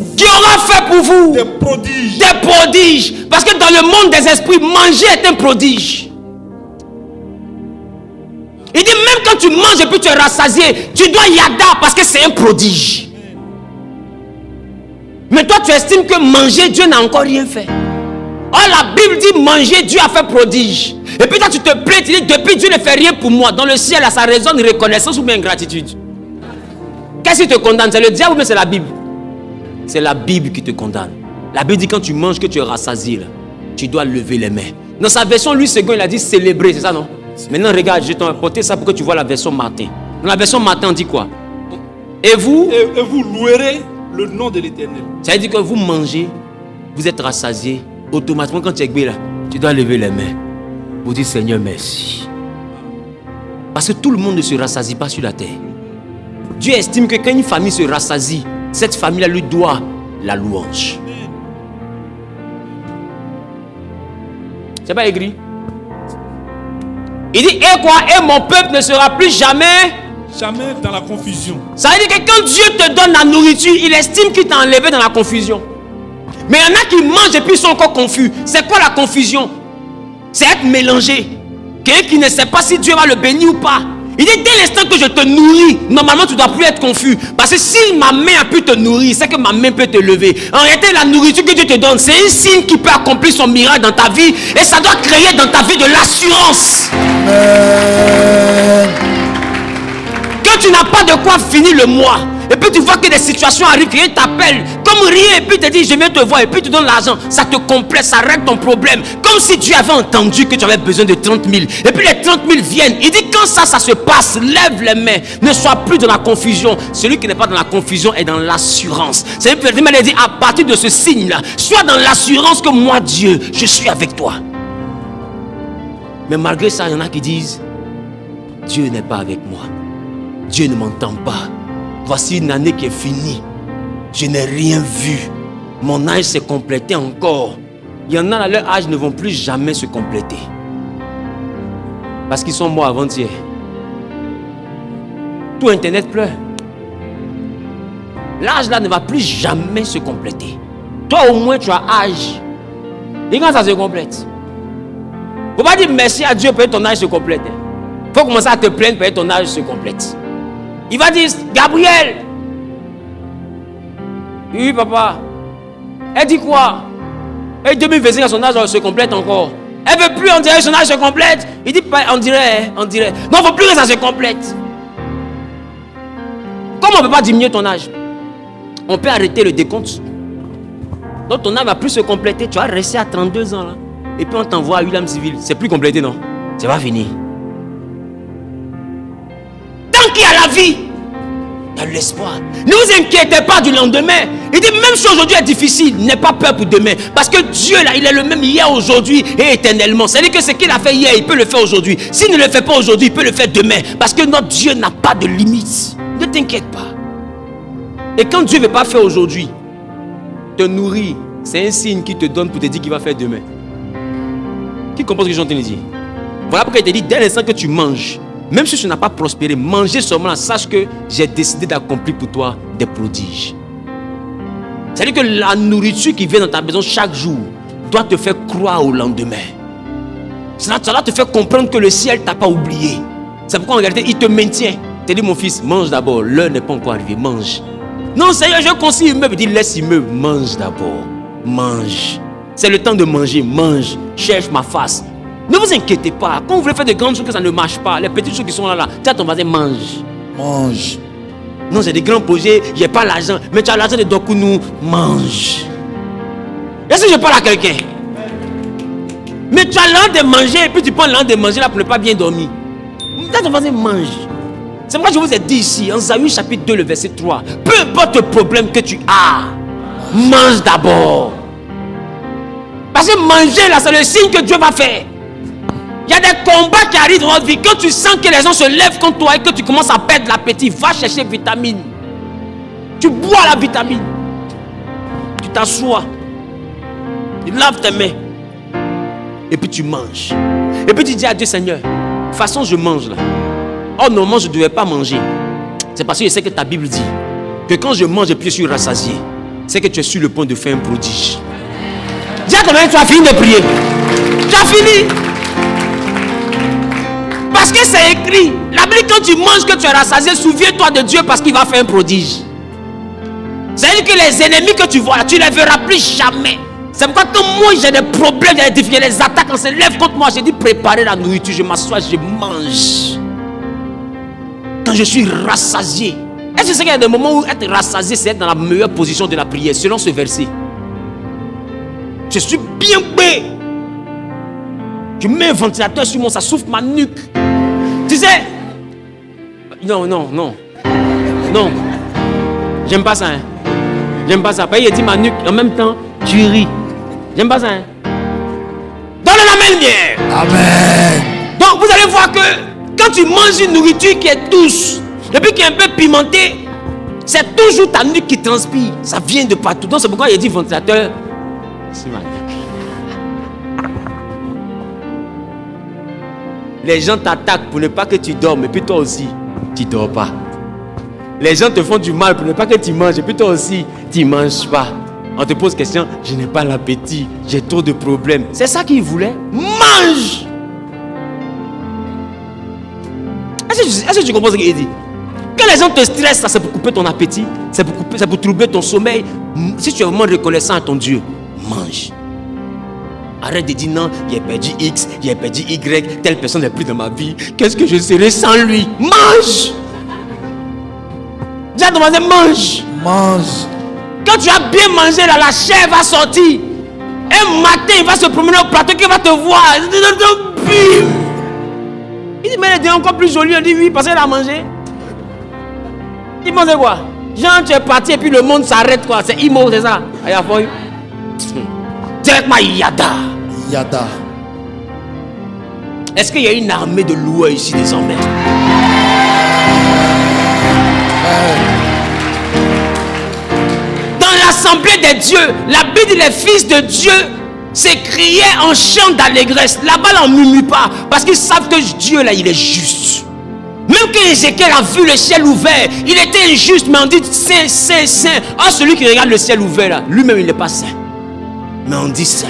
Speaker 3: vous. Des
Speaker 1: prodiges. Parce que dans le monde des esprits, manger est un prodige. Il dit même quand tu manges et puis tu es rassasié, tu dois yada parce que c'est un prodige. Mais toi tu estimes que manger, Dieu n'a encore rien fait. Oh, la Bible dit manger, Dieu a fait prodige. Et puis toi tu te plains, tu dis depuis Dieu ne fait rien pour moi. Dans le ciel, ça résonne reconnaissance ou bien ingratitude. Qu'est-ce qui te condamne? C'est le diable ou bien c'est la Bible? C'est la Bible qui te condamne. La Bible dit quand tu manges, que tu es rassasié, là, tu dois lever les mains. Dans sa version, Louis II, il a dit célébrer, c'est ça non? Maintenant regarde, je t'ai apporté ça pour que tu vois la version Martin. Dans la version Martin, on dit quoi? Et vous
Speaker 3: louerez le nom de l'Éternel.
Speaker 1: Ça veut dire que vous mangez, vous êtes rassasié. Automatiquement quand tu es là, tu dois lever les mains pour dire Seigneur merci. Parce que tout le monde ne se rassasie pas sur la terre. Dieu estime que quand une famille se rassasie, cette famille-là lui doit la louange. C'est pas écrit? Il dit et quoi? Et mon peuple ne sera plus jamais
Speaker 3: dans la confusion.
Speaker 1: Ça veut dire que quand Dieu te donne la nourriture, il estime qu'il t'a enlevé dans la confusion. Mais il y en a qui mangent et puis ils sont encore confus. C'est quoi la confusion? C'est être mélangé. Quelqu'un qui ne sait pas si Dieu va le bénir ou pas. Il dit dès l'instant que je te nourris, normalement tu ne dois plus être confus. Parce que si ma main a pu te nourrir, c'est que ma main peut te lever. En réalité, la nourriture que Dieu te donne, c'est un signe qui peut accomplir son miracle dans ta vie. Et ça doit créer dans ta vie de l'assurance. Que tu n'as pas de quoi finir le mois. Et puis tu vois que des situations arrivent, quelqu'un t'appelle comme rien et puis te dit je viens te voir et puis tu donnes l'argent, ça te complète, ça règle ton problème. Comme si Dieu avait entendu que tu avais besoin de 30 000 et puis les 30 000 viennent. Il dit quand ça se passe, lève les mains, ne sois plus dans la confusion. Celui qui n'est pas dans la confusion est dans l'assurance. C'est une il dit à partir de ce signe là, sois dans l'assurance que moi Dieu, je suis avec toi. Mais malgré ça, il y en a qui disent Dieu n'est pas avec moi, Dieu ne m'entend pas. Voici une année qui est finie. Je n'ai rien vu. Mon âge s'est complété encore. Il y en a, leur âge ne vont plus jamais se compléter. Parce qu'ils sont morts avant-hier. Tout Internet pleure. L'âge là ne va plus jamais se compléter. Toi au moins tu as âge. Et quand ça se complète? Il ne faut pas dire merci à Dieu pour que ton âge se complète. Il faut commencer à te plaindre pour que ton âge se complète. Il va dire, Gabriel. Oui, papa. Elle dit quoi? Elle dit, 2025, son âge se complète encore. Elle ne veut plus, on dirait, son âge se complète. Il dit, on dirait. Non, il ne faut plus que ça se complète. Comme on ne peut pas diminuer ton âge, on peut arrêter le décompte. Donc ton âge va plus se compléter. Tu vas rester à 32 ans là. Et puis on t'envoie à William Civil. C'est plus complété, non? Ça va finir. Tant qu'il y a la vie, il y a l'espoir. Ne vous inquiétez pas du lendemain. Il dit même si aujourd'hui est difficile, n'aie pas peur pour demain. Parce que Dieu là, il est le même hier, aujourd'hui et éternellement. C'est-à-dire que ce qu'il a fait hier, il peut le faire aujourd'hui. S'il ne le fait pas aujourd'hui, il peut le faire demain. Parce que notre Dieu n'a pas de limite. Ne t'inquiète pas. Et quand Dieu ne veut pas faire aujourd'hui, te nourrir, c'est un signe qu'il te donne pour te dire qu'il va faire demain. Qui comprend ce que je suis en train de dire? Voilà pourquoi il te dit, dès l'instant que tu manges, même si tu n'as pas prospéré, manger seulement, sache que j'ai décidé d'accomplir pour toi des prodiges. C'est-à-dire que la nourriture qui vient dans ta maison chaque jour doit te faire croire au lendemain. Ça doit te faire comprendre que le ciel ne t'a pas oublié. C'est pourquoi en réalité, il te maintient. Il te dit, mon fils, mange d'abord. L'heure n'est pas encore arrivée, mange. Non, Seigneur, je consigne immeuble. Il dit, laisse immeuble, mange d'abord. Mange. C'est le temps de manger, mange. Cherche ma face. Ne vous inquiétez pas. Quand vous voulez faire de grandes choses que ça ne marche pas, les petites choses qui sont là, tu as ton voisin, mange.
Speaker 2: Mange.
Speaker 1: Non, j'ai des grands projets, il n'y a pas l'argent. Mais tu as l'argent de Dokounou, mange. Est-ce que je parle à quelqu'un? Mais tu as l'an de manger, et puis tu prends l'an de manger là pour ne pas bien dormir. Tu as ton voisin, mange. C'est pourquoi je vous ai dit ici, en Zaïe chapitre 2, le verset 3. Peu importe le problème que tu as, mange d'abord. Parce que manger là, c'est le signe que Dieu va faire. Il y a des combats qui arrivent dans notre vie. Quand tu sens que les gens se lèvent contre toi et que tu commences à perdre l'appétit, va chercher vitamine. Tu bois la vitamine. Tu t'assois. Tu laves tes mains. Et puis tu manges. Et puis tu dis à Dieu, Seigneur, de toute façon je mange là. Oh normalement je ne devais pas manger. C'est parce que je sais que ta Bible dit que quand je mange et puis je suis rassasié, c'est que tu es sur le point de faire un prodige. Dis à ton mari, tu as fini de prier. Tu as fini. Parce que c'est écrit. La Bible, quand tu manges que tu es rassasié, souviens-toi de Dieu parce qu'il va faire un prodige. C'est-à-dire que les ennemis que tu vois là, tu ne les verras plus jamais. C'est pourquoi quand moi j'ai des problèmes, j'ai des difficultés, les attaques, on se lève contre moi, j'ai dit préparer la nourriture, je m'assois, je mange. Quand je suis rassasié. Est-ce que c'est qu'il y a des moments où être rassasié, c'est être dans la meilleure position de la prière, selon ce verset? Je suis bien bé. Je mets un ventilateur sur moi, ça souffle ma nuque. Tu sais? Non. J'aime pas ça. Hein. J'aime pas ça. Il dit ma nuque, en même temps, tu ris. J'aime pas ça. Hein. Donne la lumière.
Speaker 2: Amen.
Speaker 1: Donc vous allez voir que quand tu manges une nourriture qui est douce, et puis qui est un peu pimentée, c'est toujours ta nuque qui transpire. Ça vient de partout. Donc c'est pourquoi il dit ventilateur. C'est ma nuque. Les gens t'attaquent pour ne pas que tu dormes, et puis toi aussi, tu ne dors pas. Les gens te font du mal pour ne pas que tu manges, et puis toi aussi, tu ne manges pas. On te pose question, je n'ai pas l'appétit, j'ai trop de problèmes. C'est ça qu'il voulait. Mange! Est-ce que tu comprends ce qu'il dit? Quand les gens te stressent, ça c'est pour couper ton appétit, c'est pour troubler ton sommeil. Si tu es vraiment reconnaissant à ton Dieu, mange. Arrête de dire non, il a perdu X, il a perdu Y, telle personne n'est plus dans ma vie. Qu'est-ce que je serais sans lui? Mange! Dis à ton voisin, mange!
Speaker 2: Mange.
Speaker 1: Quand tu as bien mangé, là, la chair va sortir. Un matin, il va se promener au plateau, qu'il va te voir. Bim! Il dit, mais elle est encore plus jolie. On dit oui, parce qu'elle a mangé. Il pense quoi? Jean, tu es parti et puis le monde s'arrête quoi. C'est Imo, c'est ça? Directement Yada.
Speaker 2: Yada.
Speaker 1: Est-ce qu'il y a une armée de loueurs ici désormais? Dans l'assemblée des dieux, la Bible dit les fils de Dieu s'écriaient en chant d'allégresse. Là-bas, on ne murmure pas parce qu'ils savent que Dieu là, il est juste. Même quand Ézéchiel a vu le ciel ouvert, il était injuste, mais on dit saint, saint, saint. Ah, celui qui regarde le ciel ouvert là, lui-même il n'est pas saint. Mais on dit saint.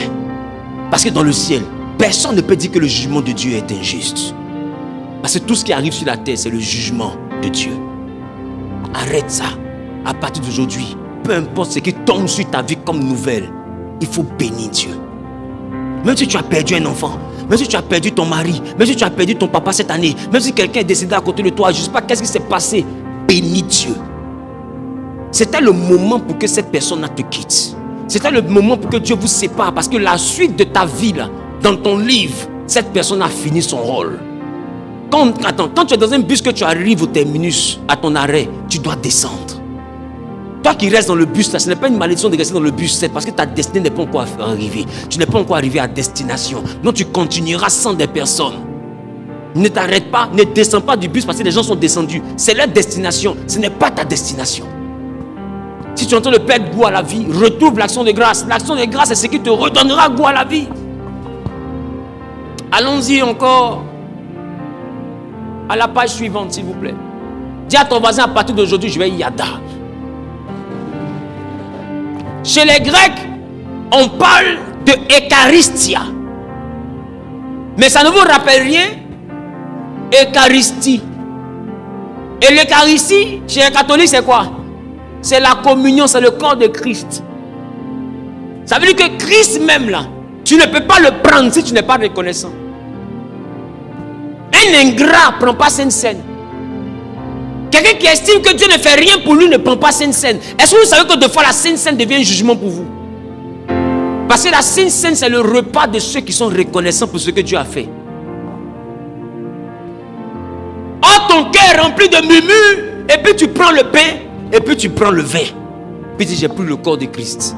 Speaker 1: Parce que dans le ciel, personne ne peut dire que le jugement de Dieu est injuste. Parce que tout ce qui arrive sur la terre, c'est le jugement de Dieu. Arrête ça. À partir d'aujourd'hui, peu importe ce qui tombe sur ta vie comme nouvelle, il faut bénir Dieu. Même si tu as perdu un enfant, même si tu as perdu ton mari, même si tu as perdu ton papa cette année, même si quelqu'un est décédé à côté de toi, je ne sais pas qu'est-ce qui s'est passé, bénis Dieu. C'était le moment pour que cette personne te quitte. C'était le moment pour que Dieu vous sépare. Parce que la suite de ta vie, là, dans ton livre, cette personne a fini son rôle. Quand tu es dans un bus, que tu arrives au terminus, à ton arrêt, tu dois descendre. Toi qui restes dans le bus, là, ce n'est pas une malédiction de rester dans le bus, c'est parce que ta destinée n'est pas encore arrivée. Tu n'es pas encore arrivé à destination. Donc tu continueras sans des personnes. Ne t'arrête pas, ne descends pas du bus parce que les gens sont descendus. C'est leur destination, ce n'est pas ta destination. Si tu es en train de perdre goût à la vie, retrouve l'action de grâce. L'action de grâce, c'est ce qui te redonnera goût à la vie. Allons-y encore. À la page suivante, s'il vous plaît. Dis à ton voisin, à partir d'aujourd'hui, je vais Yada. Chez les Grecs, on parle de Eucharistia. Mais ça ne vous rappelle rien? Eucharistie. Et l'Eucharistie, chez les catholiques, c'est quoi? C'est la communion, c'est le corps de Christ. Ça veut dire que Christ même là, tu ne peux pas le prendre si tu n'es pas reconnaissant. Un ingrat ne prend pas Sainte Seine. Quelqu'un qui estime que Dieu ne fait rien pour lui ne prend pas Sainte Seine. Est-ce que vous savez que des fois la Sainte Seine devient un jugement pour vous? Parce que la Sainte Seine, c'est le repas de ceux qui sont reconnaissants pour ce que Dieu a fait. Oh, ton cœur rempli de murmures, et puis tu prends le pain, et puis tu prends le vin. Puis tu dis, j'ai pris le corps de Christ.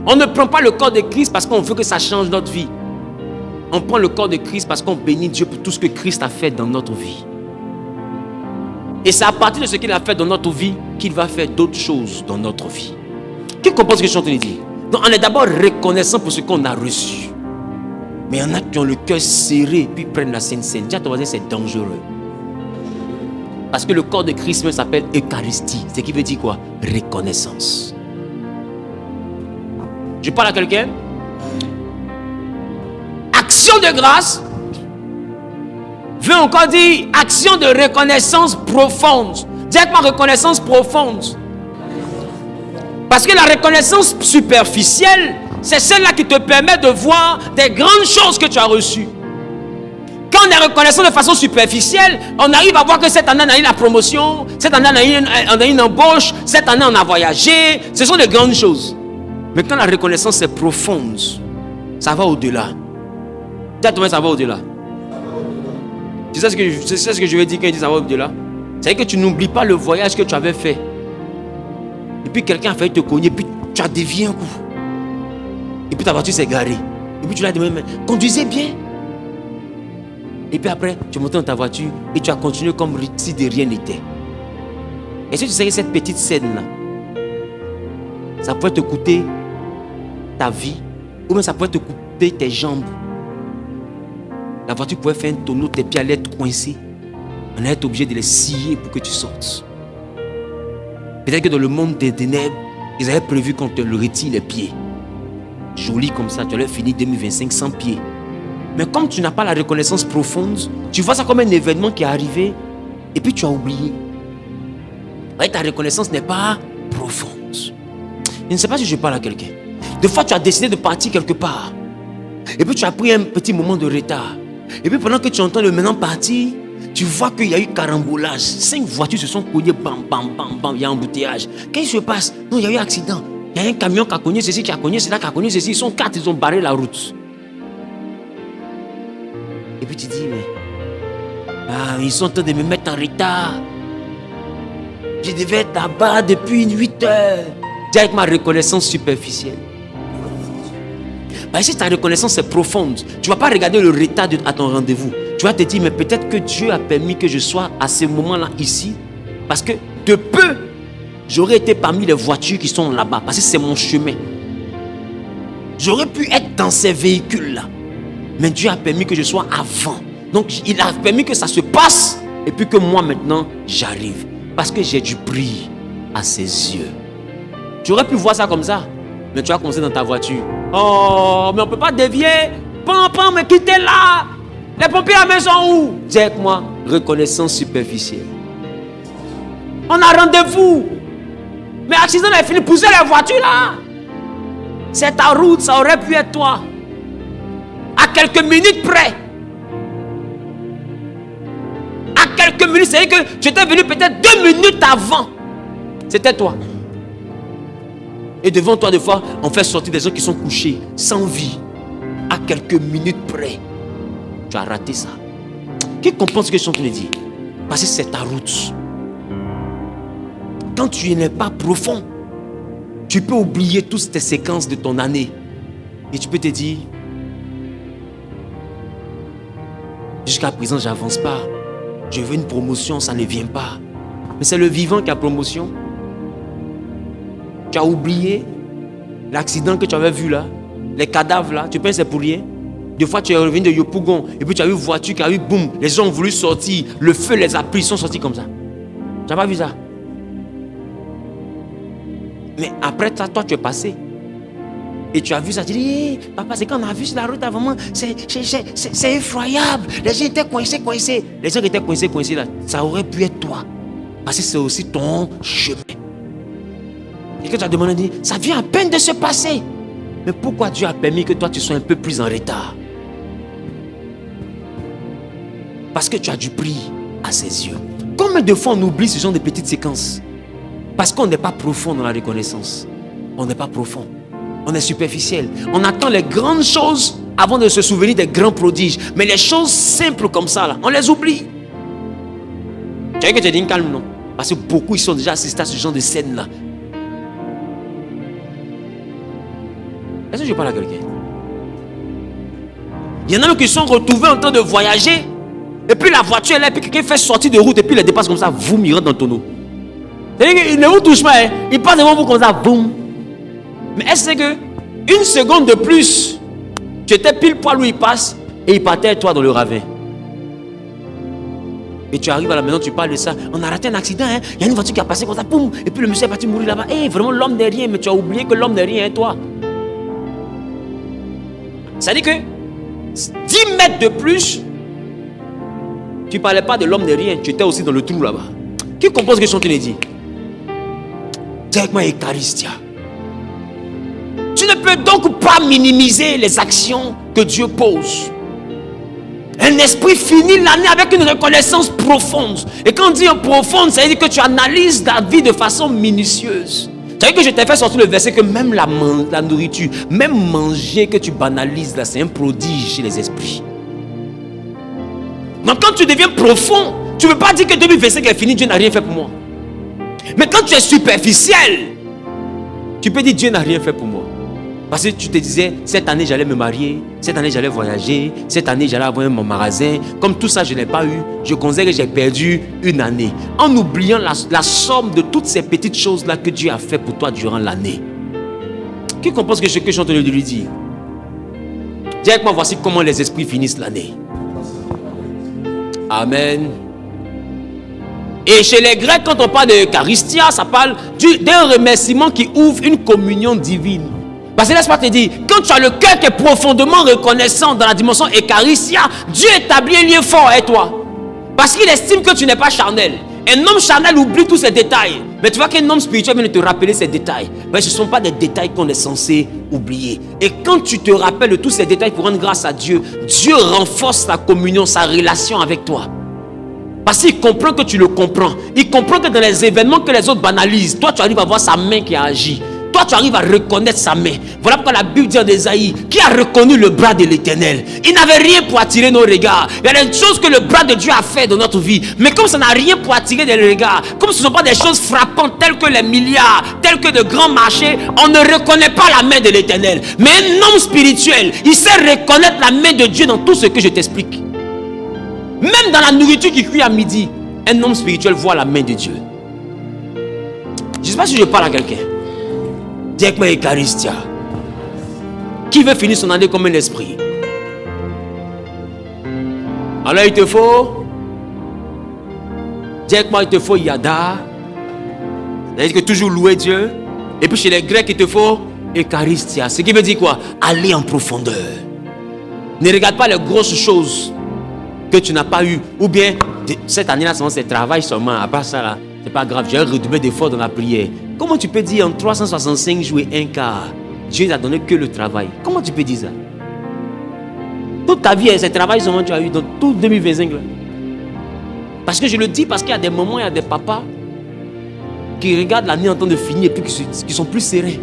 Speaker 1: On ne prend pas le corps de Christ parce qu'on veut que ça change notre vie. On prend le corps de Christ parce qu'on bénit Dieu pour tout ce que Christ a fait dans notre vie. Et c'est à partir de ce qu'il a fait dans notre vie qu'il va faire d'autres choses dans notre vie. Qui comprend ce que je suis en train de dire? Donc on est d'abord reconnaissant pour ce qu'on a reçu. Mais il y en a qui ont le cœur serré puis prennent la Sainte Seine. Dis à ton voisin, c'est dangereux. Parce que le corps de Christ même s'appelle Eucharistie. Ce qui veut dire quoi? Reconnaissance. Je parle à quelqu'un? Action de grâce veut encore dire action de reconnaissance profonde. Dis avec ma reconnaissance profonde. Parce que la reconnaissance superficielle, c'est celle-là qui te permet de voir des grandes choses que tu as reçues. Quand on est reconnaissant de façon superficielle, on arrive à voir que cette année on a eu la promotion, cette année on a eu une embauche, cette année on a voyagé. Ce sont de grandes choses. Mais quand la reconnaissance est profonde, ça va au-delà. Dis à toi, ça va au-delà. Tu sais ce que je veux dire quand il dit ça va au-delà? C'est que tu n'oublies pas le voyage que tu avais fait. Et puis quelqu'un a failli te cogner, puis tu as dévié un coup. Et puis ta voiture s'est garée. Et puis tu l'as demandé, mais conduisez bien. Et puis après, tu montes dans ta voiture et tu as continué comme si de rien n'était. Est-ce que tu sais que cette petite scène-là, ça pourrait te coûter ta vie, ou même ça pourrait te coûter tes jambes. La voiture pourrait faire un tonneau, tes pieds allaient être coincés. On allait être obligé de les scier pour que tu sortes. Peut-être que dans le monde des ténèbres, ils avaient prévu qu'on te le retire les pieds. Joli comme ça, tu allais finir 2025 sans pieds. Mais comme tu n'as pas la reconnaissance profonde, tu vois ça comme un événement qui est arrivé et puis tu as oublié. Ouais, ta reconnaissance n'est pas profonde. Je ne sais pas si je parle à quelqu'un. Des fois, tu as décidé de partir quelque part. Et puis tu as pris un petit moment de retard. Et puis pendant que tu entends le maintenant partir, tu vois qu'il y a eu carambolage. 5 voitures se sont cognées, bam, bam, bam, bam, il y a embouteillage. Qu'est-ce qui se passe? Non, il y a eu accident. Il y a un camion qui a cogné ceci, qui a cogné cela, qui a cogné ceci. Ils sont 4, ils ont barré la route. Et puis tu dis, mais ils sont en train de me mettre en retard. Je devais être là-bas depuis 8 heures. Dis avec ma reconnaissance superficielle. Si ta reconnaissance est profonde, tu ne vas pas regarder le retard à ton rendez-vous. Tu vas te dire, mais peut-être que Dieu a permis que je sois à ce moment-là ici. Parce que de peu, j'aurais été parmi les voitures qui sont là-bas. Parce que c'est mon chemin. J'aurais pu être dans ces véhicules-là. Mais Dieu a permis que je sois avant. Donc il a permis que ça se passe. Et puis que moi maintenant, j'arrive. Parce que j'ai du prix à ses yeux. Tu aurais pu voir ça comme ça. Mais tu vas commencer dans ta voiture. Oh, mais on ne peut pas dévier. Pam, mais quittez là. Les pompiers à la maison où? Dis avec moi, reconnaissance superficielle. On a rendez-vous. Mais l'accident est fini. Poussez la voiture là. C'est ta route, ça aurait pu être toi. À quelques minutes près. À quelques minutes, c'est-à-dire que tu étais venu peut-être 2 minutes avant. C'était toi. Et devant toi, des fois, on fait sortir des gens qui sont couchés, sans vie, à quelques minutes près. Tu as raté ça. Qui comprend ce que je suis en train de dire? Parce que c'est ta route. Quand tu n'es pas profond, tu peux oublier toutes tes séquences de ton année. Et tu peux te dire, jusqu'à présent, je n'avance pas. Je veux une promotion, ça ne vient pas. Mais c'est le vivant qui a promotion. Tu as oublié l'accident que tu avais vu là, les cadavres là, tu penses que c'est pour rien? Des fois tu es revenu de Yopougon et puis tu as eu une voiture qui a eu boum, les gens ont voulu sortir, le feu les a pris, ils sont sortis comme ça. Tu n'as pas vu ça? Mais après ça, toi tu es passé. Et tu as vu ça, tu dis, hey, papa, c'est quand on a vu sur la route, vraiment, c'est effroyable. Les gens étaient coincés. Les gens qui étaient coincés là, ça aurait pu être toi. Parce que c'est aussi ton chemin. Et que tu as demandé, ça vient à peine de se passer. Mais pourquoi Dieu a permis que toi tu sois un peu plus en retard? Parce que tu as du prix à ses yeux. Combien de fois on oublie ce genre de petites séquences? Parce qu'on n'est pas profond dans la reconnaissance. On n'est pas profond. On est superficiel. On attend les grandes choses avant de se souvenir des grands prodiges. Mais les choses simples comme ça, là, on les oublie. Tu as vu que tu as dit calme, non? Parce que beaucoup ils sont déjà assistés à ce genre de scène-là. Est-ce que je parle à quelqu'un? Il y en a qui sont retrouvés en train de voyager. Et puis la voiture est là, et puis quelqu'un fait sortir de route, et puis il les dépasse comme ça, vous il rentre dans le tonneau. C'est-à-dire qu'il ne vous touche pas, hein. Il passe devant vous comme ça, boum. Mais est-ce que une seconde de plus, tu étais pile poil où il passe, et il partait toi dans le ravin? Et tu arrives à la maison, tu parles de ça. On a raté un accident, hein. Il y a une voiture qui a passé comme ça, boum. Et puis le monsieur est parti mourir là-bas. Eh, vraiment l'homme n'est rien, mais tu as oublié que l'homme n'est rien, hein, toi. C'est-à-dire que 10 mètres de plus, tu ne parlais pas de l'homme de rien, tu étais aussi dans le trou là-bas. Qui comprend ce que je suis en train de dire? Dis avec moi, Eucharistia. Tu ne peux donc pas minimiser les actions que Dieu pose. Un esprit finit l'année avec une reconnaissance profonde. Et quand on dit profonde, ça veut dire que tu analyses ta vie de façon minutieuse. Tu sais que je t'ai fait sortir le verset que même la nourriture, même manger que tu banalises là, c'est un prodige chez les esprits. Donc quand tu deviens profond, tu ne peux pas dire que depuis le verset qui est fini, Dieu n'a rien fait pour moi. Mais quand tu es superficiel, tu peux dire Dieu n'a rien fait pour moi. Parce que tu te disais, cette année j'allais me marier, cette année j'allais voyager, cette année j'allais avoir mon magasin. Comme tout ça je n'ai pas eu, je considère que j'ai perdu une année. En oubliant la somme de toutes ces petites choses-là que Dieu a fait pour toi durant l'année. Qui comprend ce que je suis en train de lui dire? Dis avec moi, voici comment les esprits finissent l'année. Amen. Et chez les Grecs, quand on parle de Eucharistia, ça parle d'un remerciement qui ouvre une communion divine. Parce que laisse-moi te dire, quand tu as le cœur qui est profondément reconnaissant dans la dimension Eucharistia, Dieu établit un lien fort avec toi. Parce qu'il estime que tu n'es pas charnel. Un homme charnel oublie tous ces détails. Mais tu vois qu'un homme spirituel vient de te rappeler ces détails. Mais ce ne sont pas des détails qu'on est censé oublier. Et quand tu te rappelles de tous ces détails pour rendre grâce à Dieu, Dieu renforce la communion, sa relation avec toi. Parce qu'il comprend que tu le comprends. Il comprend que dans les événements que les autres banalisent, toi tu arrives à voir sa main qui a agi. Toi tu arrives à reconnaître sa main. Voilà pourquoi la Bible dit en Ésaïe, qui a reconnu le bras de l'Éternel. Il n'avait rien pour attirer nos regards. Il y a des choses que le bras de Dieu a fait dans notre vie. Mais comme ça n'a rien pour attirer des regards, comme ce ne sont pas des choses frappantes telles que les milliards, telles que de grands marchés, on ne reconnaît pas la main de l'Éternel. Mais un homme spirituel, il sait reconnaître la main de Dieu dans tout ce que je t'explique. Même dans la nourriture qui cuit à midi, un homme spirituel voit la main de Dieu. Je ne sais pas si je parle à quelqu'un. Dis avec moi, Eucharistia. Qui veut finir son année comme un esprit? Alors il te faut. Dis avec moi, il te faut Yada. C'est-à-dire que toujours louer Dieu. Et puis chez les Grecs, il te faut Eucharistia. Ce qui veut dire quoi? Aller en profondeur. Ne regarde pas les grosses choses que tu n'as pas eu, ou bien cette année-là, c'est travail seulement, à part ça là, c'est pas grave, j'ai redoublé d'efforts dans la prière. Comment tu peux dire en 365 jours et un quart, Dieu n'a donné que le travail? Comment tu peux dire ça? Toute ta vie, c'est travail seulement que tu as eu dans tout 2025 là. Parce que je le dis, parce qu'il y a des moments, il y a des papas qui regardent l'année en train de finir et puis qui sont plus sereins.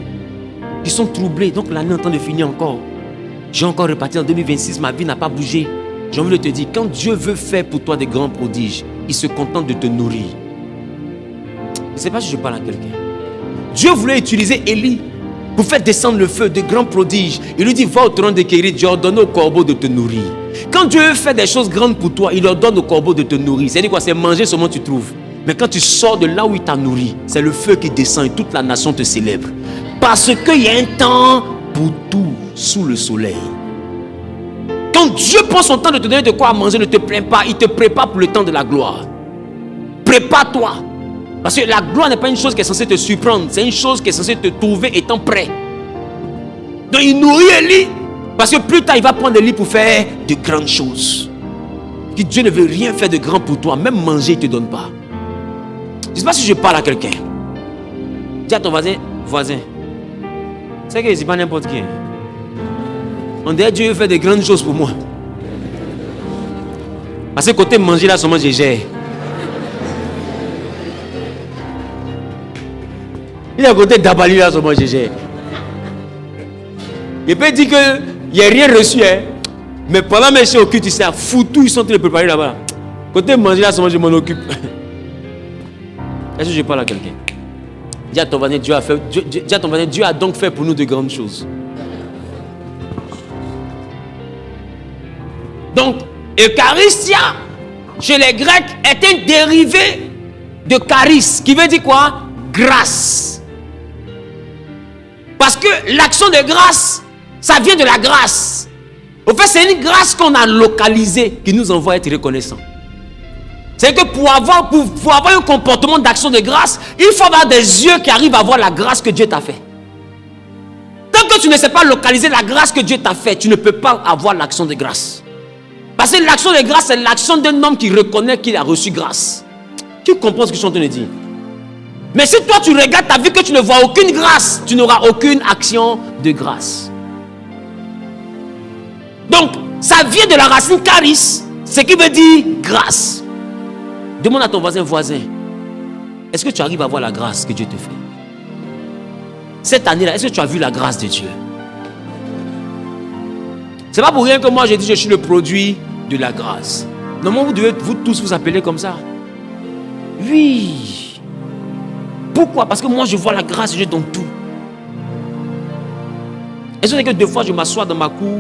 Speaker 1: qui sont troublés. Donc l'année est en train de finir encore. J'ai encore reparti en 2026, ma vie n'a pas bougé. J'ai envie de te dire, quand Dieu veut faire pour toi des grands prodiges, il se contente de te nourrir. Je ne sais pas si je parle à quelqu'un. Dieu voulait utiliser Élie pour faire descendre le feu, de grands prodiges. Il lui dit, va au trône de Kérit, j'ai ordonné au corbeau de te nourrir. Quand Dieu veut faire des choses grandes pour toi, il ordonne au corbeau de te nourrir. C'est-à-dire quoi? C'est manger seulement tu trouves. Mais quand tu sors de là où il t'a nourri, c'est le feu qui descend et toute la nation te célèbre. Parce qu'il y a un temps pour tout sous le soleil. Quand Dieu prend son temps de te donner de quoi manger, ne te plains pas. Il te prépare pour le temps de la gloire. Prépare-toi. Parce que la gloire n'est pas une chose qui est censée te surprendre. C'est une chose qui est censée te trouver étant prêt. Donc il nourrit Élie. Parce que plus tard, il va prendre Élie pour faire de grandes choses. Que Dieu ne veut rien faire de grand pour toi. Même manger, il ne te donne pas. Je ne sais pas si je parle à quelqu'un. Dis à ton voisin. C'est que c'est pas n'importe qui. On dirait que Dieu veut faire de grandes choses pour moi. Parce que côté manger, là, seulement je gère. Il est à côté d'Abali, là, seulement je gère. Il peut dire qu'il n'y a rien reçu, hein. Mais pendant mes chers occultes, tu sais, foutu, ils sont en train de préparer là-bas. Côté manger, là, seulement je m'en occupe. Est-ce que je parle à quelqu'un? Dis à ton voisin, Dieu a donc fait pour nous de grandes choses. Donc, Eucharistia, chez les Grecs, est un dérivé de charis, qui veut dire quoi? Grâce. Parce que l'action de grâce, ça vient de la grâce. Au fait, c'est une grâce qu'on a localisée qui nous envoie être reconnaissants. C'est que pour avoir un comportement d'action de grâce, il faut avoir des yeux qui arrivent à voir la grâce que Dieu t'a fait. Tant que tu ne sais pas localiser la grâce que Dieu t'a fait, tu ne peux pas avoir l'action de grâce. Parce que l'action de grâce, c'est l'action d'un homme qui reconnaît qu'il a reçu grâce. Tu comprends ce que je suis en train de dire? Mais si toi tu regardes ta vie que tu ne vois aucune grâce, tu n'auras aucune action de grâce. Donc, ça vient de la racine charis, ce qui veut dire grâce. Demande à ton voisin, est-ce que tu arrives à voir la grâce que Dieu te fait? Cette année-là, est-ce que tu as vu la grâce de Dieu? C'est pas pour rien que moi j'ai dit je suis le produit de la grâce. Normalement, vous devez vous tous vous appeler comme ça. Oui. Pourquoi? Parce que moi je vois la grâce de Dieu dans tout. Est-ce que deux fois je m'assois dans ma cour,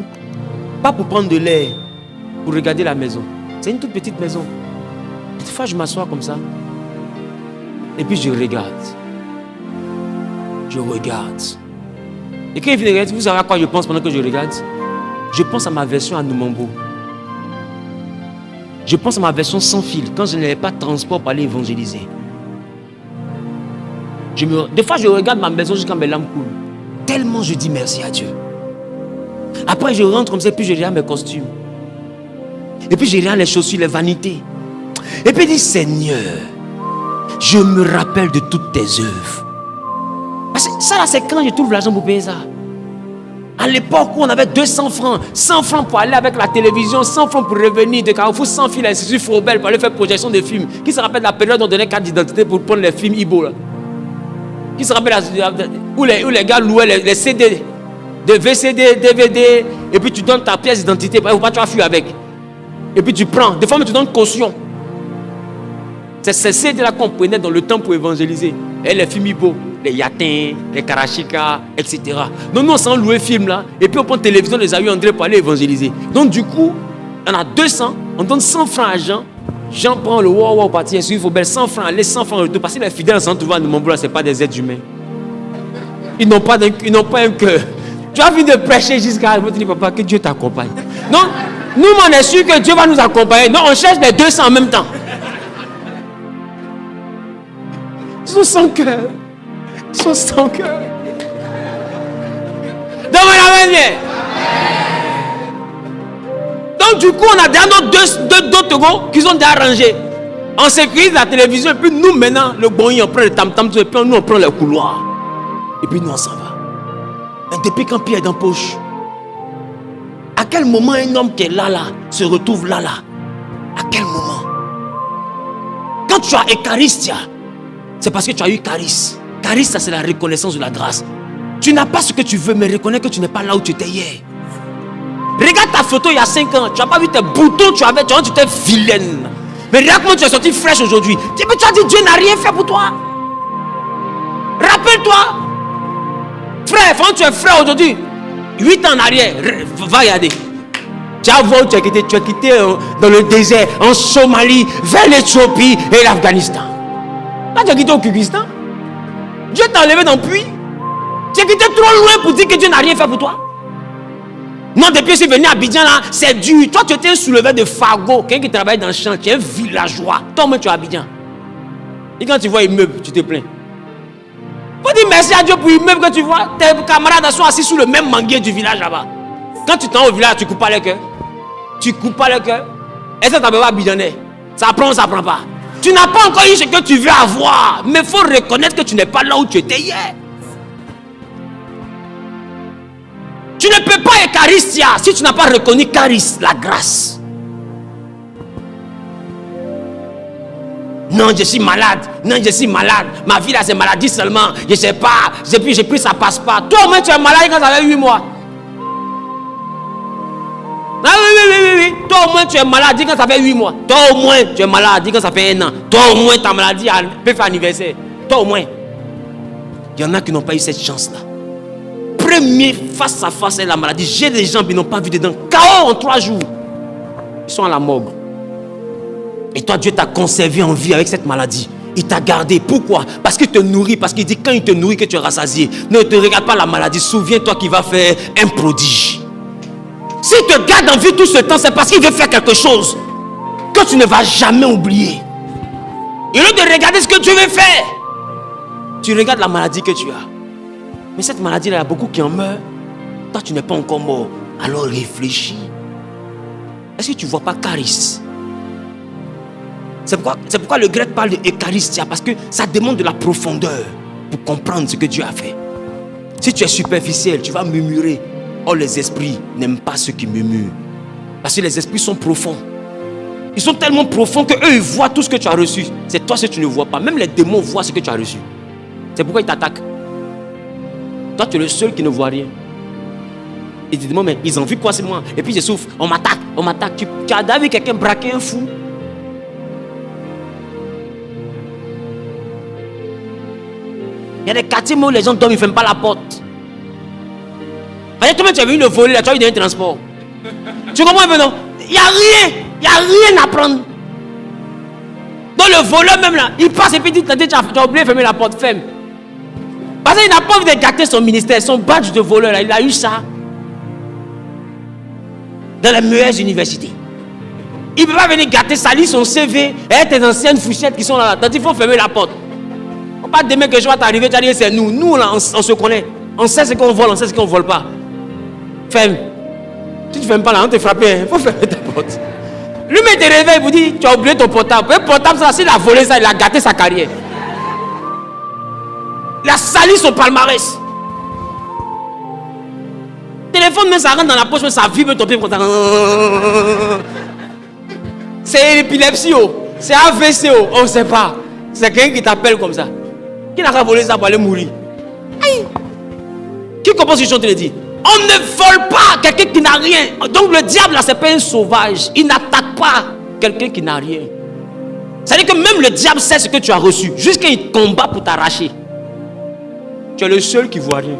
Speaker 1: pas pour prendre de l'air, pour regarder la maison. C'est une toute petite maison. Des fois je m'assois comme ça. Et puis je regarde. Je regarde. Et quand il vient de regarder, vous savez à quoi je pense pendant que je regarde? Je pense à ma version à Numambo. Je pense à ma version sans fil, quand je n'avais pas de transport pour aller évangéliser. Des fois, je regarde ma maison jusqu'à mes larmes coulent. Tellement je dis merci à Dieu. Après, je rentre comme ça, et puis je regarde mes costumes. Et puis je regarde les chaussures, les vanités. Et puis je dis, Seigneur, je me rappelle de toutes tes œuvres. Parce que ça là, c'est quand je trouve l'argent pour payer ça. À l'époque où on avait 200 francs, 100 francs pour aller avec la télévision, 100 francs pour revenir de Carrefour, 100 francs à l'Institut Faubel pour aller faire projection de films. Qui se rappelle la période où on donnait carte d'identité pour prendre les films Ibo là? Qui se rappelle où les gars louaient les CD, de VCD, DVD, et puis tu donnes ta pièce d'identité, pour pas tu vas fuir avec. Et puis tu prends, des fois tu donnes caution. C'est ces CD-là qu'on prenait dans le temps pour évangéliser. Et les films Ibo, les Yatin, les Karachika, etc. Donc nous on s'en louait film là, et puis on prend télévision les Aïeux André pour aller évangéliser. Donc du coup, on a 200, on donne 100 francs à Jean. Jean prend le wow parti, il faut 100 francs aller, 100 francs retour. Parce que les fidèles s'en trouvent à Numambo, ce n'est pas des êtres humains. Ils n'ont pas un cœur. Tu as fini de prêcher jusqu'à je te dis, papa, que Dieu t'accompagne. Non, nous on est sûr que Dieu va nous accompagner. Non, on cherche les 200 en même temps. Ils sont sans cœur. Ils sont sans cœur. Donne-moi la manière. Donc du coup, on a déjà d'autres gars qui sont déjà rangés. On sécurise la télévision et puis nous maintenant, le boy, on prend le tam-tam et puis nous on prend le couloir. Et puis nous on s'en va. Mais depuis quand Pierre est dans la poche, à quel moment un homme qui est là se retrouve là? À quel moment? Quand tu as Eucharistia, c'est parce que tu as eu charis. Charis, ça c'est la reconnaissance de la grâce. Tu n'as pas ce que tu veux, mais reconnais que tu n'es pas là où tu étais hier. Regarde ta photo il y a 5 ans. Tu n'as pas vu tes boutons, tu étais vilaine. Mais regarde comment tu es sorti fraîche aujourd'hui. Tu as dit Dieu n'a rien fait pour toi. Rappelle-toi. Frère, quand tu es frère aujourd'hui, 8 ans en arrière, va regarder. Tu as quitté dans le désert, en Somalie, vers l'Éthiopie et l'Afghanistan. Là, tu as quitté au Kyrgyzstan. Dieu t'a enlevé dans le puits. Tu as quitté trop loin pour dire que Dieu n'a rien fait pour toi. Non, depuis que je suis venu à Abidjan, là, c'est dur. Toi, tu étais un souleveur de Fargo, quelqu'un qui travaille dans le champ, tu es un villageois. Toi, tu es à Abidjan. Et quand tu vois immeuble, tu te plains. Faut dire merci à Dieu pour l'immeuble que tu vois. Tes camarades sont assis sous le même manguier du village là-bas. Quand tu t'en vas au village, tu coupes pas le cœur. Tu coupes pas le cœur. Et ça t'appelle pas Abidjanais. Ça prend ou ça prend pas. Tu n'as pas encore eu ce que tu veux avoir. Mais il faut reconnaître que tu n'es pas là où tu étais hier. Tu ne peux pas Eucharistia si tu n'as pas reconnu Charis, la grâce. Non, je suis malade. Non, je suis malade. Ma vie là, c'est maladie seulement. Je ne sais pas. J'ai pris, ça passe pas. Toi, au moins, tu es malade quand ça fait 8 mois. Ah oui. Toi, au moins, tu es malade quand ça fait 8 mois. Toi, au moins, tu es malade quand ça fait 1 an. Toi, au moins, ta maladie peut faire anniversaire. Toi, au moins. Il y en a qui n'ont pas eu cette chance-là. Premier face à face avec la maladie. J'ai des gens qui n'ont pas vu dedans. KO en 3 jours. Ils sont à la morgue. Et toi, Dieu t'a conservé en vie avec cette maladie. Il t'a gardé. Pourquoi? Parce qu'il te nourrit. Parce qu'il dit quand il te nourrit que tu es rassasié. Ne te regarde pas la maladie. Souviens-toi qu'il va faire un prodige. S'il te garde en vie tout ce temps, c'est parce qu'il veut faire quelque chose que tu ne vas jamais oublier. Et au lieu de regarder ce que Dieu veut faire, tu regardes la maladie que tu as. Mais cette maladie-là, il y a beaucoup qui en meurent. Toi, tu n'es pas encore mort. Alors réfléchis. Est-ce que tu ne vois pas Charis? C'est pourquoi le grec parle de Eucharistia. Parce que ça demande de la profondeur pour comprendre ce que Dieu a fait. Si tu es superficiel, tu vas murmurer. Oh, les esprits n'aiment pas ceux qui murmurent. Parce que les esprits sont profonds. Ils sont tellement profonds qu'eux, ils voient tout ce que tu as reçu. C'est toi ce que tu ne vois pas. Même les démons voient ce que tu as reçu. C'est pourquoi ils t'attaquent. Toi, tu es le seul qui ne voit rien. Et tu te demandes, mais ils ont vu quoi, c'est moi? Et puis je souffre. On m'attaque. Tu as vu quelqu'un braquer un fou? Il y a des quartiers où les gens dorment, ils ne ferment pas la porte. Toi, tu as vu le voler, tu as eu des transports. Tu comprends un peu, non? Il n'y a rien à prendre. Donc le voleur même là, il passe et puis il dit, tu as oublié de fermer la porte, ferme. Parce qu'il n'a pas envie de gâter son ministère, son badge de voleur là, il a eu ça. Dans les meilleures universités. Il ne peut pas venir gâter, salir son CV et tes anciennes fouchettes qui sont là. Donc il faut fermer la porte. On ne va pas demain que je vais t'arriver, tu vas dire c'est nous. Nous là, on se connaît. On sait ce qu'on vole, on sait ce qu'on ne vole pas. Ferme. Si tu ne fermes pas là, on te frappe. Il faut fermer ta porte. Lui-même te réveille, il vous dit, tu as oublié ton portable. Le portable, ça, s'il a volé ça, il a gâté sa carrière. Il a sali son palmarès. Téléphone, même ça rentre dans la poche, mais ça vibre ton pied. C'est épilepsie, c'est AVC, on ne sait pas. C'est quelqu'un qui t'appelle comme ça. Qui n'a pas volé ça pour aller mourir? Aïe. Qui comprend ce que je te dis? On ne vole pas quelqu'un qui n'a rien. Donc le diable là, c'est pas un sauvage. Il n'attaque pas quelqu'un qui n'a rien. C'est-à-dire que même le diable sait ce que tu as reçu. Jusqu'à il combat pour t'arracher. Tu es le seul qui ne voit rien.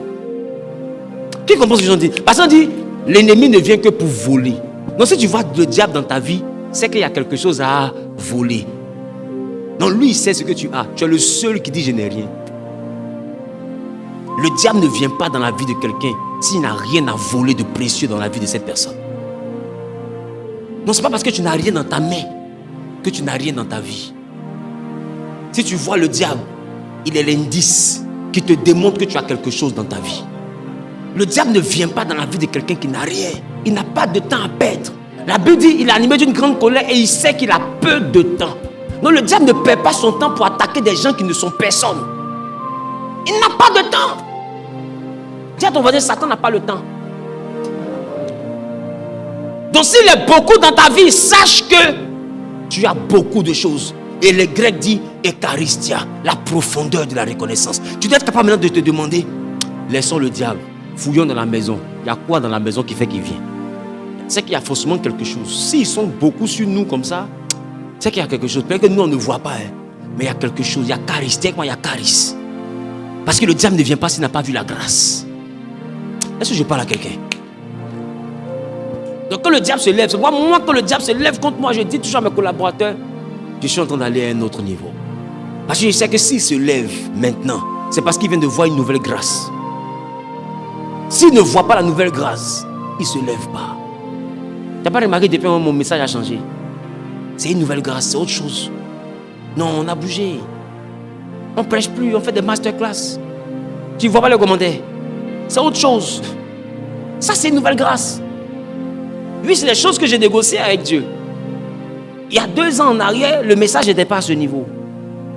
Speaker 1: Qui comprend ce que je dis? Parce qu'on dit, l'ennemi ne vient que pour voler. Donc si tu vois le diable dans ta vie, c'est qu'il y a quelque chose à voler. Donc lui, il sait ce que tu as. Tu es le seul qui dit je n'ai rien. Le diable ne vient pas dans la vie de quelqu'un s'il n'a rien à voler de précieux dans la vie de cette personne. Non, ce n'est pas parce que tu n'as rien dans ta main que tu n'as rien dans ta vie. Si tu vois le diable, il est l'indice qui te démontre que tu as quelque chose dans ta vie. Le diable ne vient pas dans la vie de quelqu'un qui n'a rien. Il n'a pas de temps à perdre. La Bible dit qu'il est animé d'une grande colère et il sait qu'il a peu de temps. Donc le diable ne perd pas son temps pour attaquer des gens qui ne sont personne. Il n'a pas de temps. Dis à ton voisin, Satan n'a pas le temps. Donc s'il est beaucoup dans ta vie, sache que tu as beaucoup de choses. Et les Grecs disent Eucharistia, la profondeur de la reconnaissance. Tu dois être capable maintenant de te demander, laissons le diable. Fouillons dans la maison. Il y a quoi dans la maison qui fait qu'il vient? C'est qu'il y a forcément quelque chose. S'ils sont beaucoup sur nous comme ça, c'est qu'il y a quelque chose. Peut-être que nous, on ne voit pas. Mais il y a quelque chose. Il y a charisme. Il y a charisme. Parce que le diable ne vient pas s'il n'a pas vu la grâce. Est-ce que je parle à quelqu'un? Donc quand le diable se lève, moi quand le diable se lève contre moi, je dis toujours à mes collaborateurs, je suis en train d'aller à un autre niveau. Parce que je sais que s'il se lève maintenant, c'est parce qu'il vient de voir une nouvelle grâce. S'il ne voit pas la nouvelle grâce, il ne se lève pas. Tu n'as pas remarqué depuis un moment mon message a changé? C'est une nouvelle grâce, c'est autre chose. Non, on a bougé. On ne prêche plus, on fait des masterclass. Tu ne vois pas les commentaires? C'est autre chose. Ça, c'est une nouvelle grâce. Oui, c'est les choses que j'ai négociées avec Dieu. Il y a 2 ans en arrière, le message n'était pas à ce niveau.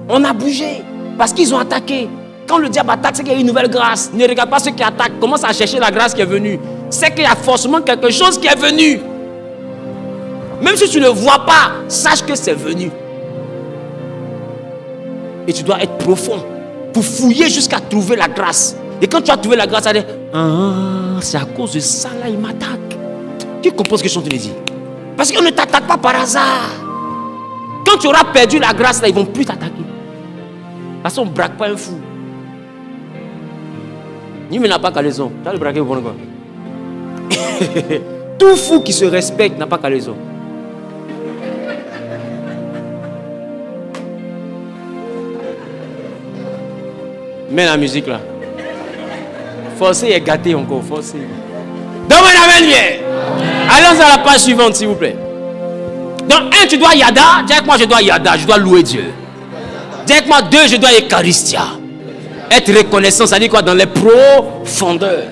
Speaker 1: On a bougé parce qu'ils ont attaqué. Quand le diable attaque, c'est qu'il y a une nouvelle grâce. Ne regarde pas ceux qui attaquent. Commence à chercher la grâce qui est venue. C'est qu'il y a forcément quelque chose qui est venu. Même si tu ne vois pas, sache que c'est venu. Et tu dois être profond pour fouiller jusqu'à trouver la grâce. Et quand tu as trouvé la grâce, tu vas dire, c'est à cause de ça là, il m'attaque. Qui comprend ce que je suis en train de dire? Parce qu'on ne t'attaque pas par hasard. Quand tu auras perdu la grâce là, ils ne vont plus t'attaquer. Parce qu'on ne braque pas un fou. Ni mais n'a pas calaison. Tu as le braquer pour quoi? Tout fou qui se respecte n'a pas calaison. Mets la musique là. Forcé est gâté encore. Forcé. Donne-moi la main bien. Allons à la page suivante s'il vous plaît. Donc 1, tu dois yada. Dis avec moi je dois yada. Je dois louer Dieu. Dis avec moi 2, je dois eucharistia. Être reconnaissant, ça dit quoi? Dans les profondeurs.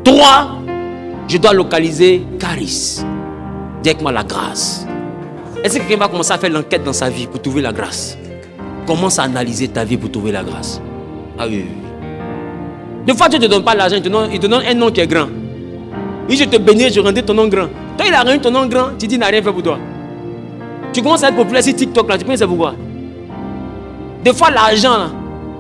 Speaker 1: 3, je dois localiser charisme. Dis avec moi la grâce. Est-ce que quelqu'un va commencer à faire l'enquête dans sa vie pour trouver la grâce? Commence à analyser ta vie pour trouver la grâce. Ah oui, oui. Des fois, Dieu ne te donne pas l'argent, il te donne un nom qui est grand. Et je te bénis, je rendrai ton nom grand. Toi, il a rendu ton nom grand, tu dis, il n'a rien fait pour toi. Tu commences à être populaire sur TikTok, là, tu penses c'est pourquoi? Des fois, l'argent, là,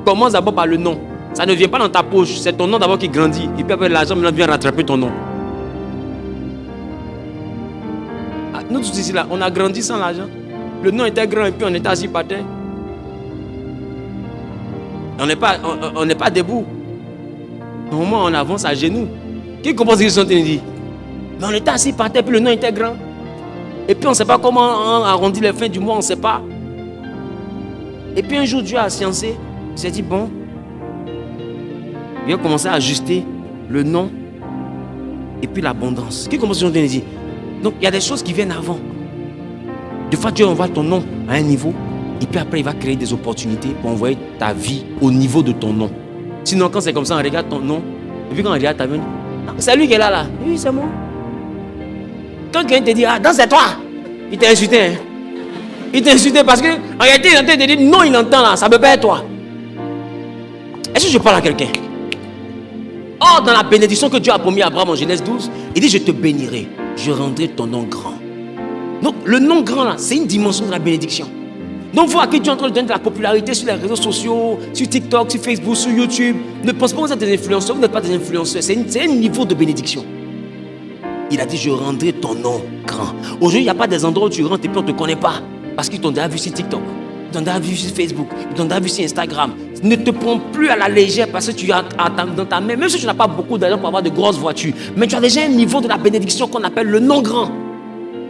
Speaker 1: commence d'abord par le nom. Ça ne vient pas dans ta poche, c'est ton nom d'abord qui grandit. Et puis après, l'argent, maintenant, vient rattraper ton nom. Ah, nous tous ici, là, on a grandi sans l'argent. Le nom était grand et puis on était assis par terre. On n'est pas debout. Normalement, on avance à genoux. Qui comprend ce qu'ils sont en train de dire? Mais on était assis par terre, puis le nom était grand. Et puis on ne sait pas comment on arrondit les fins du mois, on ne sait pas. Et puis un jour, Dieu a sciencé. Il s'est dit, bon, il va commencer à ajuster le nom et puis l'abondance. Qui comprend ce qu'ils sont en train de dire? Donc il y a des choses qui viennent avant. Des fois, Dieu envoie ton nom à un niveau. Et puis après, il va créer des opportunités pour envoyer ta vie au niveau de ton nom. Sinon, quand c'est comme ça, on regarde ton nom. Et puis quand on regarde ta vie, c'est lui qui est là. Oui, c'est moi. Quand quelqu'un te dit, ah, non, c'est toi. Il t'a insulté. Hein? Il t'a insulté parce qu'en réalité, il est en train de dire, non, il entend là, ça ne peut pas être toi. Est-ce que je parle à quelqu'un? Or, dans la bénédiction que Dieu a promis à Abraham en Genèse 12, il dit, je te bénirai, je rendrai ton nom grand. Donc, le nom grand là, c'est une dimension de la bénédiction. Donc, voir que Dieu est en train de donner de la popularité sur les réseaux sociaux, sur TikTok, sur Facebook, sur YouTube. Ne pense pas que vous êtes des influenceurs, vous n'êtes pas des influenceurs. C'est un niveau de bénédiction. Il a dit, je rendrai ton nom grand. Aujourd'hui, il n'y a pas des endroits où tu rentres et puis on ne te connaît pas. Parce qu'ils t'ont déjà vu sur TikTok, ils t'ont déjà vu sur Facebook, ils t'ont déjà vu sur Instagram. Ne te prends plus à la légère parce que tu as dans ta main, même si tu n'as pas beaucoup d'argent pour avoir de grosses voitures, mais tu as déjà un niveau de la bénédiction qu'on appelle le nom grand.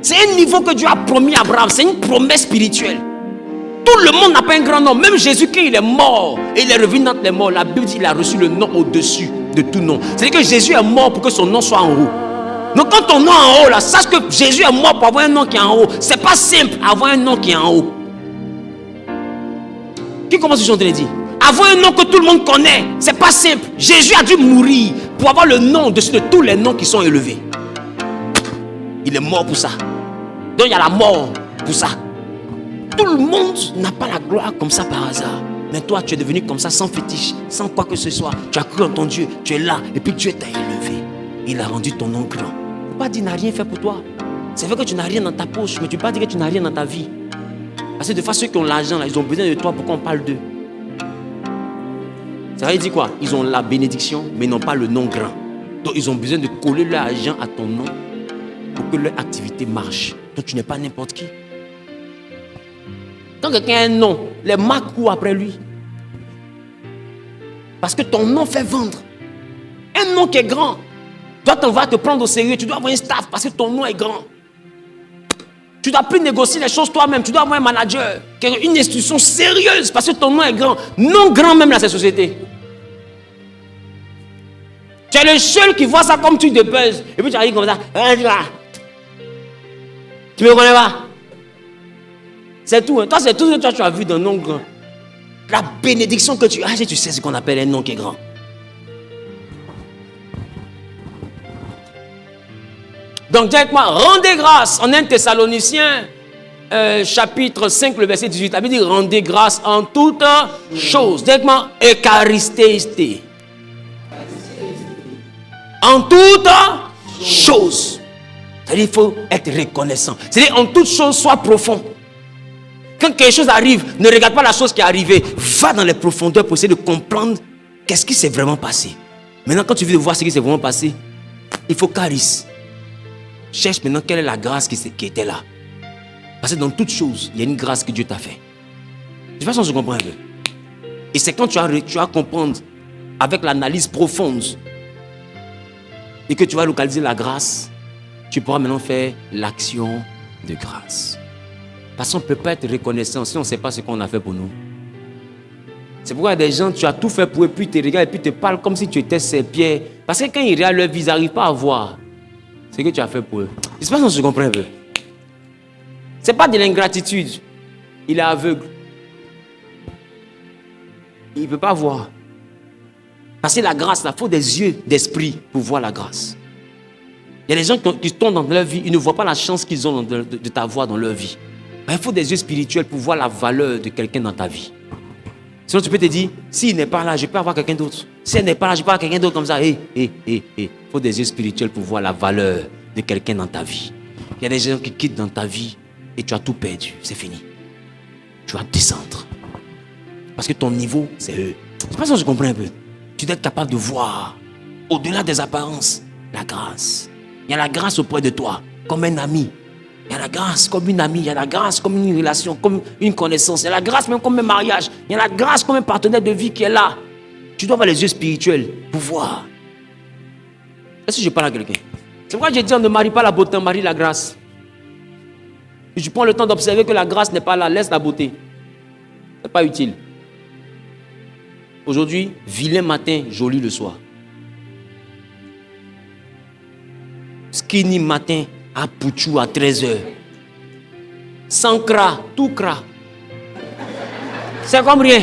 Speaker 1: C'est un niveau que Dieu a promis à Abraham, c'est une promesse spirituelle. Tout le monde n'a pas un grand nom. Même Jésus, quand il est mort et il est revenu dans les morts, la Bible dit qu'il a reçu le nom au-dessus de tout nom. C'est-à-dire que Jésus est mort pour que son nom soit en haut. Donc quand ton nom est en haut, là, sache que Jésus est mort pour avoir un nom qui est en haut. C'est pas simple avoir un nom qui est en haut. Qui commence à se dire? Avoir un nom que tout le monde connaît, c'est pas simple. Jésus a dû mourir pour avoir le nom au-dessus de tous les noms qui sont élevés. Il est mort pour ça. Donc il y a la mort pour ça. Tout le monde n'a pas la gloire comme ça par hasard. Mais toi, tu es devenu comme ça, sans fétiche, sans quoi que ce soit. Tu as cru en ton Dieu, tu es là, et puis Dieu t'a élevé. Il a rendu ton nom grand. Il ne faut pas dire qu'il n'a rien fait pour toi. C'est vrai que tu n'as rien dans ta poche, mais tu ne peux pas dire que tu n'as rien dans ta vie. Parce que des fois, ceux qui ont l'argent, là, ils ont besoin de toi pour qu'on parle d'eux. Ça veut dire quoi? Ils ont la bénédiction, mais n'ont pas le nom grand. Donc ils ont besoin de coller leur argent à ton nom pour que leur activité marche. Donc tu n'es pas n'importe qui. Quand quelqu'un a un nom, les marques courent après lui. Parce que ton nom fait vendre. Un nom qui est grand. Toi, on va te prendre au sérieux. Tu dois avoir un staff parce que ton nom est grand. Tu ne dois plus négocier les choses toi-même. Tu dois avoir un manager, une institution sérieuse parce que ton nom est grand. Non grand même dans cette société. Tu es le seul qui voit ça comme truc de buzz. Et puis tu arrives comme ça. Tu me connais pas? C'est tout. Hein. Toi, c'est tout ce que tu as vu d'un nom grand. La bénédiction que tu as, tu sais ce qu'on appelle un nom qui est grand. Donc, dites-moi, rendez grâce en 1 Thessaloniciens, chapitre 5, le verset 18. Ça veut dire rendez grâce en toutes choses. Dites-moi, eucharistéisté. En toutes choses. C'est-à-dire qu'il faut être reconnaissant. C'est-à-dire en toutes choses, sois profond. Quand quelque chose arrive, ne regarde pas la chose qui est arrivée. Va dans les profondeurs pour essayer de comprendre qu'est-ce qui s'est vraiment passé. Maintenant, quand tu veux voir ce qui s'est vraiment passé, il faut charisme. Cherche maintenant quelle est la grâce qui était là. Parce que dans toutes choses, il y a une grâce que Dieu t'a fait. De toute façon, je comprends un peu. Et c'est quand tu vas comprendre avec l'analyse profonde et que tu vas localiser la grâce, tu pourras maintenant faire l'action de grâce. Parce qu'on ne peut pas être reconnaissant si on ne sait pas ce qu'on a fait pour nous. C'est pourquoi il y a des gens, tu as tout fait pour eux, puis ils te regardent et puis ils te parlent comme si tu étais ses pieds. Parce que quand ils regardent leur vie, ils n'arrivent pas à voir ce que tu as fait pour eux. Je ne sais pas si je comprends un peu. Ce n'est pas de l'ingratitude. Il est aveugle. Il ne peut pas voir. Parce que la grâce, il faut des yeux d'esprit pour voir la grâce. Il y a des gens qui tombent dans leur vie, ils ne voient pas la chance qu'ils ont de t'avoir dans leur vie. Mais il faut des yeux spirituels pour voir la valeur de quelqu'un dans ta vie. Sinon, tu peux te dire, s'il n'est pas là, je peux avoir quelqu'un d'autre. Si elle n'est pas là, je peux avoir quelqu'un d'autre comme ça. Il faut des yeux spirituels pour voir la valeur de quelqu'un dans ta vie. Il y a des gens qui quittent dans ta vie et tu as tout perdu. C'est fini. Tu vas descendre. Parce que ton niveau, c'est eux. C'est pas ça que je comprends un peu. Tu dois être capable de voir, au-delà des apparences, la grâce. Il y a la grâce auprès de toi, comme un ami. Il y a la grâce comme une amie, il y a la grâce comme une relation, comme une connaissance. Il y a la grâce même comme un mariage. Il y a la grâce comme un partenaire de vie qui est là. Tu dois avoir les yeux spirituels pour voir. Est-ce que je parle à quelqu'un? C'est pourquoi j'ai dit on ne marie pas la beauté, on marie la grâce. Et tu prends le temps d'observer que la grâce n'est pas là, laisse la beauté. Ce n'est pas utile. Aujourd'hui, vilain matin, joli le soir. Skinny matin, à Pouchou à 13h. Sans cra, tout cra. C'est comme rien.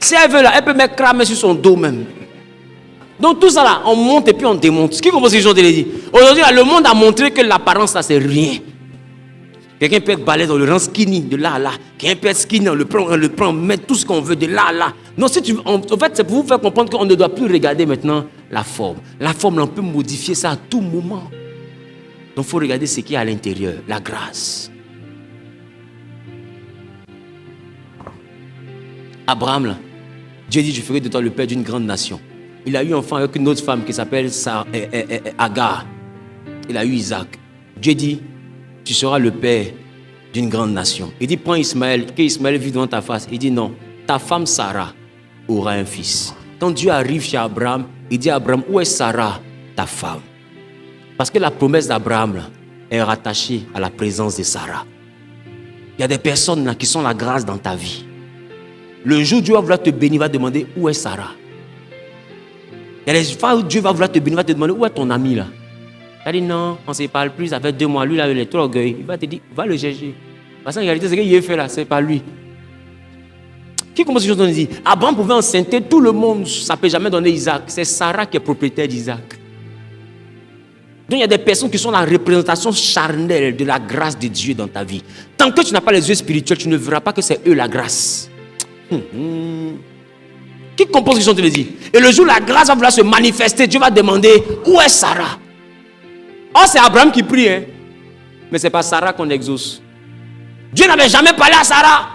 Speaker 1: Si elle veut là, elle peut mettre cramer sur son dos même. Donc tout ça là, on monte et puis on démonte. Ce qui commence à dire. Aujourd'hui, le monde a montré que l'apparence ça c'est rien. Quelqu'un peut être balèze, on le rend skinny de là à là. Quelqu'un peut être skinny, on le prend, on met tout ce qu'on veut de là à là. Non, en fait, c'est pour vous faire comprendre qu'on ne doit plus regarder maintenant la forme. La forme, on peut modifier ça à tout moment. Donc, il faut regarder ce qu'il y a à l'intérieur, la grâce. Abraham, là, Dieu dit, je ferai de toi le père d'une grande nation. Il a eu un enfant avec une autre femme qui s'appelle Agar. Il a eu Isaac. Dieu dit, tu seras le père d'une grande nation. Il dit, prends Ismaël, que Ismaël vive devant ta face. Il dit, non, ta femme Sarah aura un fils. Quand Dieu arrive chez Abraham, il dit à Abraham, où est Sarah, ta femme? Parce que la promesse d'Abraham là, est rattachée à la présence de Sarah. Il y a des personnes là, qui sont la grâce dans ta vie. Le jour où Dieu va vouloir te bénir, il va te demander, où est Sarah? Il y a des fois où Dieu va vouloir te bénir, il va te demander, où est ton ami là? Il dit non, on ne se parle plus, ça fait 2 mois. Lui, là, il est trop orgueilleux. Il va te dire, va le chercher. Parce qu'en réalité, ce qu'il a fait là, ce n'est pas lui. Qui commence à dire, Abraham pouvait enceinter tout le monde, ça ne peut jamais donner Isaac. C'est Sarah qui est propriétaire d'Isaac. Donc il y a des personnes qui sont la représentation charnelle de la grâce de Dieu dans ta vie. Tant que tu n'as pas les yeux spirituels, tu ne verras pas que c'est eux la grâce. Qui compose ce que je te le dis? Et le jour où la grâce va vouloir se manifester, Dieu va demander, où est Sarah? Oh, c'est Abraham qui prie, hein? Mais ce n'est pas Sarah qu'on exauce. Dieu n'avait jamais parlé à Sarah.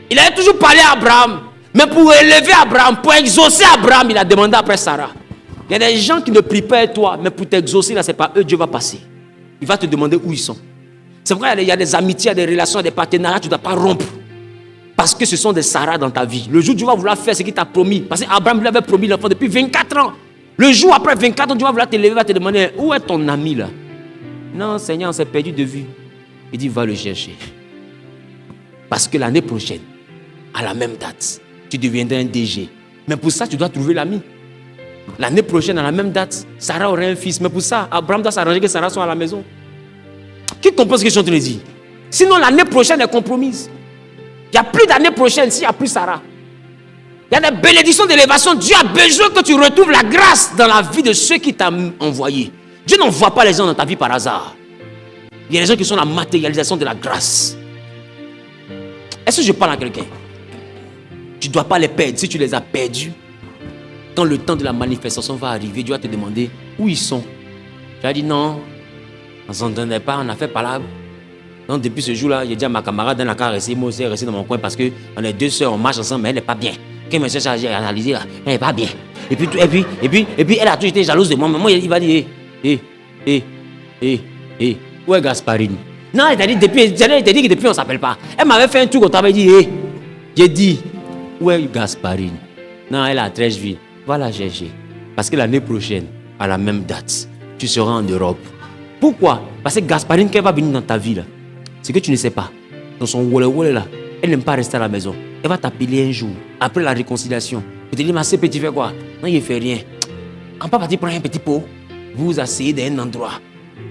Speaker 1: Il avait toujours parlé à Abraham. Mais pour élever Abraham, pour exaucer Abraham, il a demandé après Sarah. Il y a des gens qui ne prient pas toi, mais pour t'exaucer, là, c'est pas eux, Dieu va passer. Il va te demander où ils sont. C'est vrai, il y a des amitiés, il y a des relations, des partenariats, tu ne dois pas rompre. Parce que ce sont des Sarah dans ta vie. Le jour où Dieu va vouloir faire ce qu'il t'a promis. Parce qu'Abraham lui avait promis l'enfant depuis 24 ans. Le jour après 24 ans, Dieu va vouloir te lever, va te demander, où est ton ami là? Non, Seigneur, on s'est perdu de vue. Il dit, va le chercher. Parce que l'année prochaine, à la même date, tu deviendras un DG. Mais pour ça, tu dois trouver l'ami. L'année prochaine, à la même date, Sarah aurait un fils. Mais pour ça, Abraham doit s'arranger que Sarah soit à la maison. Qui comprend ce que je suis en train de dire? Sinon, l'année prochaine est compromise. Il n'y a plus d'année prochaine s'il n'y a plus Sarah. Il y a des bénédictions d'élévation. Dieu a besoin que tu retrouves la grâce dans la vie de ceux qui t'ont envoyé. Dieu n'envoie pas les gens dans ta vie par hasard. Il y a des gens qui sont la matérialisation de la grâce. Est-ce que je parle à quelqu'un? Tu ne dois pas les perdre. Si tu les as perdus, quand le temps de la manifestation va arriver, Dieu va te demander où ils sont. Tu as dit non, on ne s'entendait pas, on a fait palabre. Donc depuis ce jour-là, j'ai dit à ma camarade dans la car, moi aussi, rester dans mon coin parce qu'on est deux sœurs, on marche ensemble, mais elle n'est pas bien. Quand ma soeur s'est analysée, elle n'est pas bien. Et puis elle a toujours été jalouse de moi. Mais moi, il va dire, où est Gasparine? Non, elle t'a dit que depuis on ne s'appelle pas. Elle m'avait fait un truc au travail, dit, j'ai dit, où est Gasparine? Non, elle est à Trècheville. Va la chercher. Parce que l'année prochaine, à la même date, tu seras en Europe. Pourquoi? Parce que Gasparine, quand elle va venir dans ta vie, là, c'est que tu ne sais pas. Dans son wole là, elle n'aime pas rester à la maison. Elle va t'appeler un jour, après la réconciliation. Elle te dit, ma sœur, tu fais quoi? Non, il ne fait rien. On peut partir prendre un petit pot. Vous vous asseyez dans un endroit,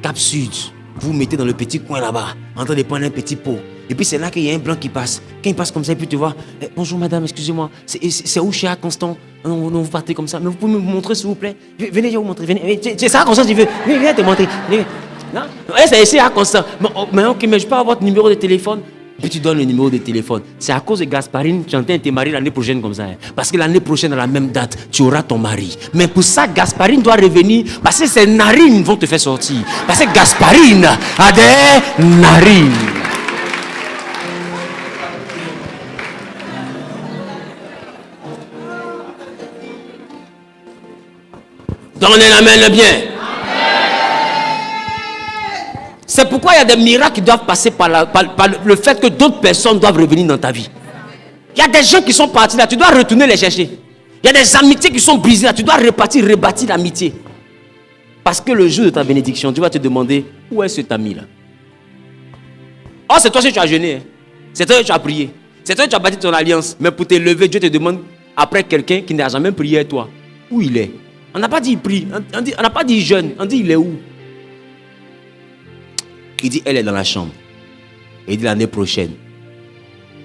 Speaker 1: Cap Sud. Vous vous mettez dans le petit coin là-bas, en train de prendre un petit pot. Et puis c'est là qu'il y a un blanc qui passe. Quand il passe comme ça, et puis tu vois, bonjour madame, excusez-moi, c'est où chez Constant? Non, vous partez comme ça. Mais vous pouvez me montrer s'il vous plaît? Venez, je vais vous montrer. Venez. C'est ça Constant, tu veux? Viens te montrer. Non? C'est à Constant. Mais ok, mais je peux avoir votre numéro de téléphone? Puis tu donnes le numéro de téléphone. C'est à cause de Gasparine, tu entends tes maris l'année prochaine comme ça. Parce que l'année prochaine, à la même date, tu auras ton mari. Mais pour ça, Gasparine doit revenir parce que ses narines vont te faire sortir. Parce que Gasparine a des narines. Donnez la main le bien. C'est pourquoi il y a des miracles qui doivent passer par le fait que d'autres personnes doivent revenir dans ta vie. Il y a des gens qui sont partis là, tu dois retourner les chercher. Il y a des amitiés qui sont brisées là, tu dois rebâtir l'amitié. Parce que le jour de ta bénédiction, Dieu va te demander, où est cet ami là? Oh, c'est toi que tu as jeûné. Hein? C'est toi que tu as prié. C'est toi que tu as bâti ton alliance. Mais pour te lever, Dieu te demande, après quelqu'un qui n'a jamais prié à toi, où il est? On n'a pas dit il prie, on n'a pas dit il jeûne, on dit il est où? Il dit, elle est dans la chambre. Et il dit, l'année prochaine,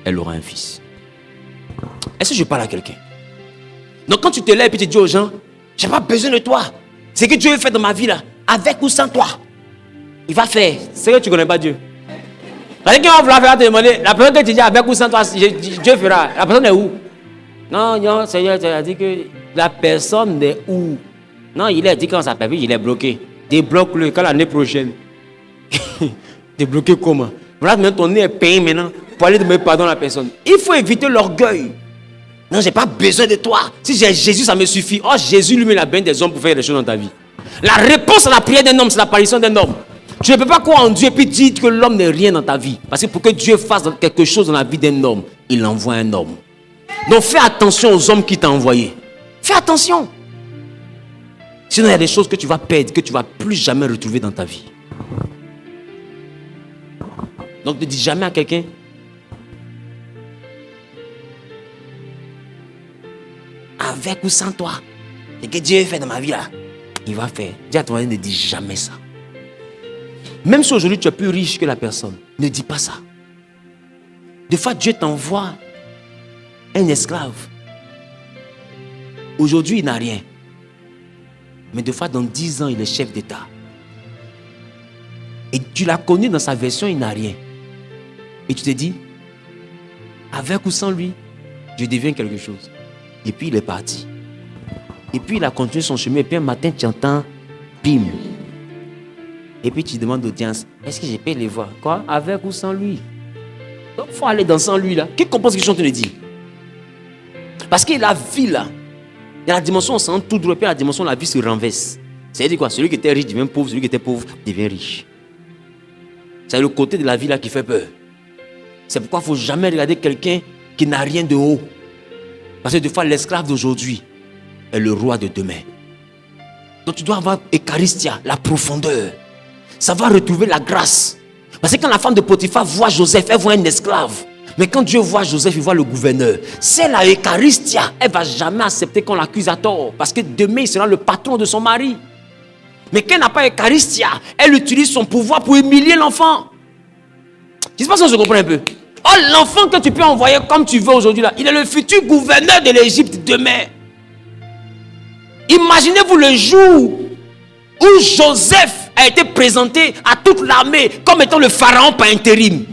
Speaker 1: elle aura un fils. Est-ce que je parle à quelqu'un? Donc quand tu te lèves et tu dis aux gens, je n'ai pas besoin de toi. C'est que Dieu veut faire dans ma vie là, avec ou sans toi. Il va faire. C'est que tu ne connais pas Dieu. C'est-à-dire qu'il va vouloir faire te demander, la personne que tu dis avec ou sans toi, Dieu fera. La personne est où? Non, Seigneur, tu as dit que la personne est où? Non, il a dit quand ça peut, il est bloqué. Débloque-le quand l'année prochaine. Débloquer comment? Voilà, maintenant ton nez est peint maintenant pour aller demander pardon à la personne. Il faut éviter l'orgueil. Non, j'ai pas besoin de toi. Si j'ai Jésus, ça me suffit. Oh, Jésus lui met la bain des hommes pour faire des choses dans ta vie. La réponse à la prière d'un homme, c'est l'apparition d'un homme. Tu ne peux pas croire en Dieu et puis dire que l'homme n'est rien dans ta vie. Parce que pour que Dieu fasse quelque chose dans la vie d'un homme, il envoie un homme. Donc fais attention aux hommes qui t'ont envoyé. Fais attention. Sinon, il y a des choses que tu vas perdre, que tu ne vas plus jamais retrouver dans ta vie. Donc ne dis jamais à quelqu'un, avec ou sans toi, ce que Dieu fait dans ma vie là, il va faire. Dis à ton mari, ne dis jamais ça. Même si aujourd'hui tu es plus riche que la personne, ne dis pas ça. Des fois Dieu t'envoie un esclave. Aujourd'hui il n'a rien. Mais des fois dans 10 ans il est chef d'État. Et tu l'as connu dans sa version, il n'a rien. Et tu te dis, avec ou sans lui, je deviens quelque chose. Et puis il est parti. Et puis il a continué son chemin. Et puis un matin, tu entends, bim. Et puis tu demandes d'audience, est-ce que je peux les voir? Quoi? Avec ou sans lui? Donc il faut aller dans sans lui là. Qui comprend ce que je suis en train de dire? Parce que la vie là, il y a la dimension, on s'en tout droit, puis la dimension, la vie se renverse. C'est-à-dire quoi? Celui qui était riche devient pauvre, celui qui était pauvre devient riche. C'est le côté de la vie là qui fait peur. C'est pourquoi il ne faut jamais regarder quelqu'un qui n'a rien de haut. Parce que des fois, l'esclave d'aujourd'hui est le roi de demain. Donc tu dois avoir Eucharistia, la profondeur. Ça va retrouver la grâce. Parce que quand la femme de Potiphar voit Joseph, elle voit un esclave. Mais quand Dieu voit Joseph, il voit le gouverneur. C'est la Eucharistia. Elle ne va jamais accepter qu'on l'accuse à tort. Parce que demain, il sera le patron de son mari. Mais quand elle n'a pas Eucharistia, elle utilise son pouvoir pour humilier l'enfant. Je ne sais pas si on se comprend un peu. Oh, l'enfant que tu peux envoyer comme tu veux aujourd'hui, là, il est le futur gouverneur de l'Égypte demain. Imaginez-vous le jour où Joseph a été présenté à toute l'armée comme étant le pharaon par intérim.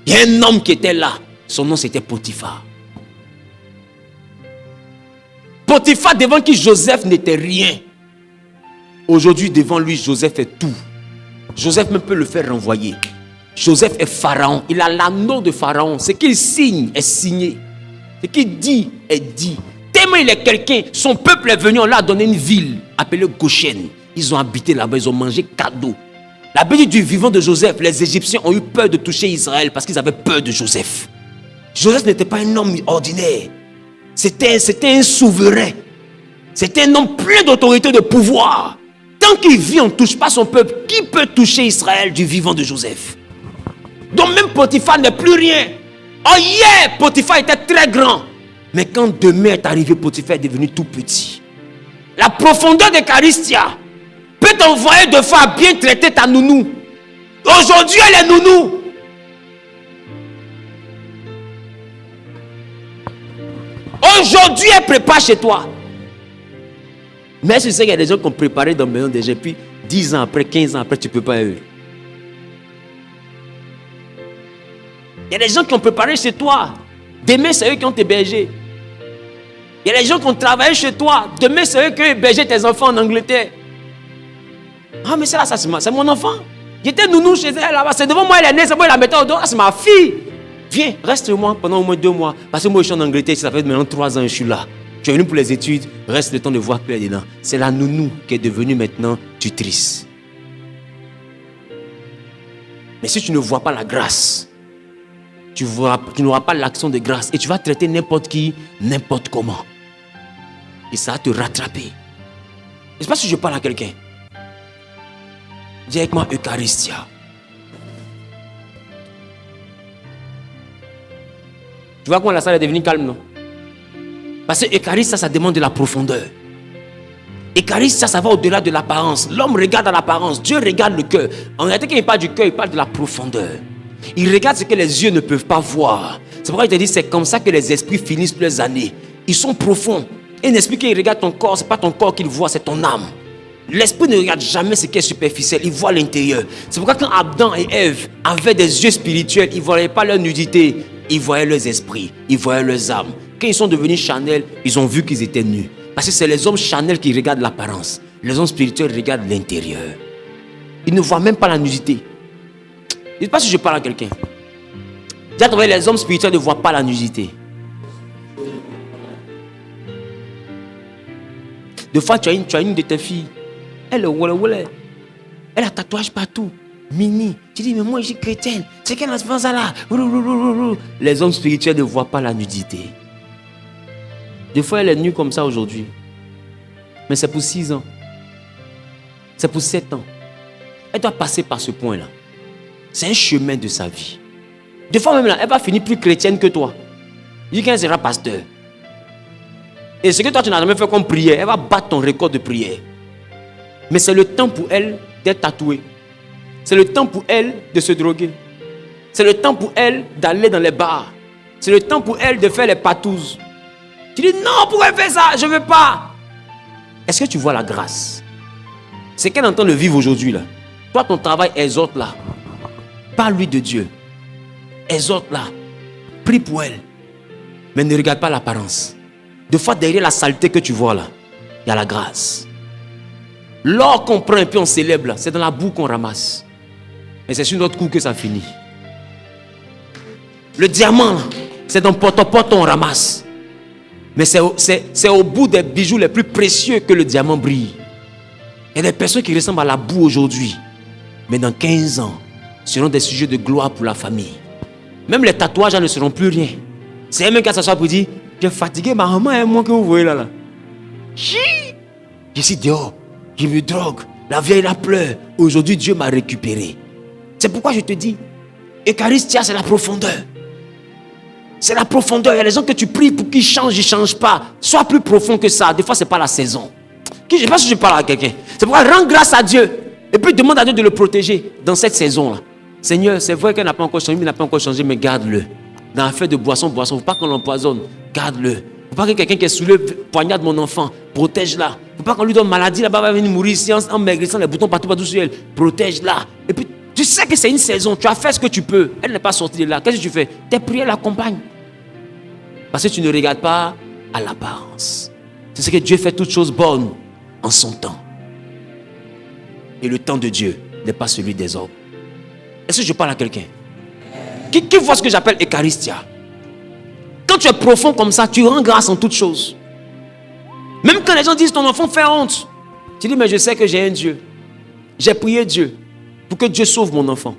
Speaker 1: Il y a un homme qui était là. Son nom c'était Potiphar. Potiphar devant qui Joseph n'était rien. Aujourd'hui devant lui Joseph est tout. Joseph même peut le faire renvoyer. Joseph est pharaon. Il a l'anneau de pharaon. Ce qu'il signe est signé. Ce qu'il dit est dit. Tellement il est quelqu'un, son peuple est venu, on l'a donné une ville appelée Goshen. Ils ont habité là-bas, ils ont mangé cadeau. La Bible du vivant de Joseph, les Égyptiens ont eu peur de toucher Israël parce qu'ils avaient peur de Joseph. Joseph n'était pas un homme ordinaire. C'était un souverain. C'était un homme plein d'autorité, de pouvoir. Tant qu'il vit, on ne touche pas son peuple. Qui peut toucher Israël du vivant de Joseph? Donc même Potiphar n'est plus rien. Oh hier, Potiphar était très grand. Mais quand demain est arrivé, Potiphar est devenu tout petit. La profondeur d'Eucharistia peut t'envoyer de fois à bien traiter ta nounou. Aujourd'hui, elle est nounou. Aujourd'hui, elle prépare chez toi. Mais je sais qu'il y a des gens qui ont préparé dans le maison déjà, puis 10 ans après, 15 ans après, tu ne peux pas eux. Il y a des gens qui ont préparé chez toi. Demain, c'est eux qui ont hébergé. Il y a des gens qui ont travaillé chez toi. Demain, c'est eux qui ont hébergé tes enfants en Angleterre. Ah, mais c'est là, ça, c'est mon enfant. J'étais nounou chez elle là-bas. C'est devant moi, elle est née. C'est moi, elle la mettait au dos. Ah, c'est ma fille. Viens, reste chez moi pendant au moins 2 mois. Parce que moi, je suis en Angleterre. Ça fait maintenant 3 ans que je suis là. Tu es venu pour les études. Reste le temps de voir clair dedans. C'est la nounou qui est devenue maintenant tutrice. Mais si tu ne vois pas la grâce, tu n'auras pas l'action de grâce. Et tu vas traiter n'importe qui, n'importe comment. Et ça va te rattraper. Je ne sais pas si je parle à quelqu'un. Dis avec moi Eucharistia. Tu vois comment la salle est devenue calme, non? Parce que Eucharistia, ça demande de la profondeur. Eucharistia, ça va au-delà de l'apparence. L'homme regarde à l'apparence. Dieu regarde le cœur. En réalité, quand il parle du cœur, il parle de la profondeur. Il regarde ce que les yeux ne peuvent pas voir. C'est pourquoi il te dit, c'est comme ça que les esprits finissent leurs années. Ils sont profonds. Et un esprit qui regarde ton corps, ce n'est pas ton corps qu'il voit, c'est ton âme. L'esprit ne regarde jamais ce qui est superficiel, il voit l'intérieur. C'est pourquoi quand Adam et Ève avaient des yeux spirituels, ils ne voyaient pas leur nudité, ils voyaient leurs esprits, ils voyaient leurs âmes. Quand ils sont devenus charnels, ils ont vu qu'ils étaient nus. Parce que c'est les hommes charnels qui regardent l'apparence. Les hommes spirituels regardent l'intérieur. Ils ne voient même pas la nudité. Je ne sais pas si je parle à quelqu'un. Déjà, les hommes spirituels ne voient pas la nudité. Des fois, tu as une de tes filles. Elle a tatouage partout. Mini. Tu dis, mais moi, je suis chrétienne. C'est quelle espérance là? Les hommes spirituels ne voient pas la nudité. Des fois, elle est nue comme ça aujourd'hui. Mais c'est pour 6 ans. C'est pour 7 ans. Elle doit passer par ce point-là. C'est un chemin de sa vie. Des fois même là, elle va finir plus chrétienne que toi. Il dit qu'elle sera pasteur. Et ce que toi tu n'as jamais fait comme prière, elle va battre ton record de prière. Mais c'est le temps pour elle d'être tatouée. C'est le temps pour elle de se droguer. C'est le temps pour elle d'aller dans les bars. C'est le temps pour elle de faire les patouzes. Tu dis non, pourquoi elle fait ça? Je ne veux pas. Est-ce que tu vois la grâce? C'est qu'elle est en train de vivre aujourd'hui là. Toi ton travail exhorte là. Parle-lui de Dieu. Exhorte-la. Prie pour elle. Mais ne regarde pas l'apparence. Des fois, derrière la saleté que tu vois là, il y a la grâce. L'or qu'on prend et puis on célèbre là, c'est dans la boue qu'on ramasse. Mais c'est sur notre cou que ça finit. Le diamant là, c'est dans porte-à-porte on ramasse. Mais c'est au bout des bijoux les plus précieux que le diamant brille. Il y a des personnes qui ressemblent à la boue aujourd'hui. Mais dans 15 ans, seront des sujets de gloire pour la famille. Même les tatouages ne seront plus rien. C'est un mec qui s'assoit pour dire, j'ai fatigué ma maman et moi que vous voyez là. Je suis dehors, je me drogue. La vieille la pleure. Aujourd'hui, Dieu m'a récupéré. C'est pourquoi je te dis, Eucharistia, c'est la profondeur. C'est la profondeur. Il y a des gens que tu pries pour qu'ils changent, ils ne changent pas. Sois plus profond que ça. Des fois, ce n'est pas la saison. Je ne sais pas si je parle à quelqu'un. C'est pourquoi rends grâce à Dieu. Et puis demande à Dieu de le protéger dans cette saison-là. Seigneur, c'est vrai qu'elle n'a pas encore changé, mais il n'a pas encore changé, mais garde-le. Dans l'affaire de boisson, il ne faut pas qu'on l'empoisonne. Garde-le. Il ne faut pas que quelqu'un qui est sous le poignarde mon enfant. Protège-la. Il ne faut pas qu'on lui donne maladie là-bas, va venir mourir ici en maigrissant les boutons partout sur elle. Protège-la. Et puis, tu sais que c'est une saison. Tu as fait ce que tu peux. Elle n'est pas sortie de là. Qu'est-ce que tu fais? Tes prières l'accompagnent. Parce que tu ne regardes pas à l'apparence. C'est ce que Dieu fait toutes choses bonnes en son temps. Et le temps de Dieu n'est pas celui des hommes. Est-ce que je parle à quelqu'un qui voit ce que j'appelle Eucharistia? Quand tu es profond comme ça, tu rends grâce en toutes choses. Même quand les gens disent ton enfant fait honte, tu dis mais je sais que j'ai un Dieu. J'ai prié Dieu pour que Dieu sauve mon enfant.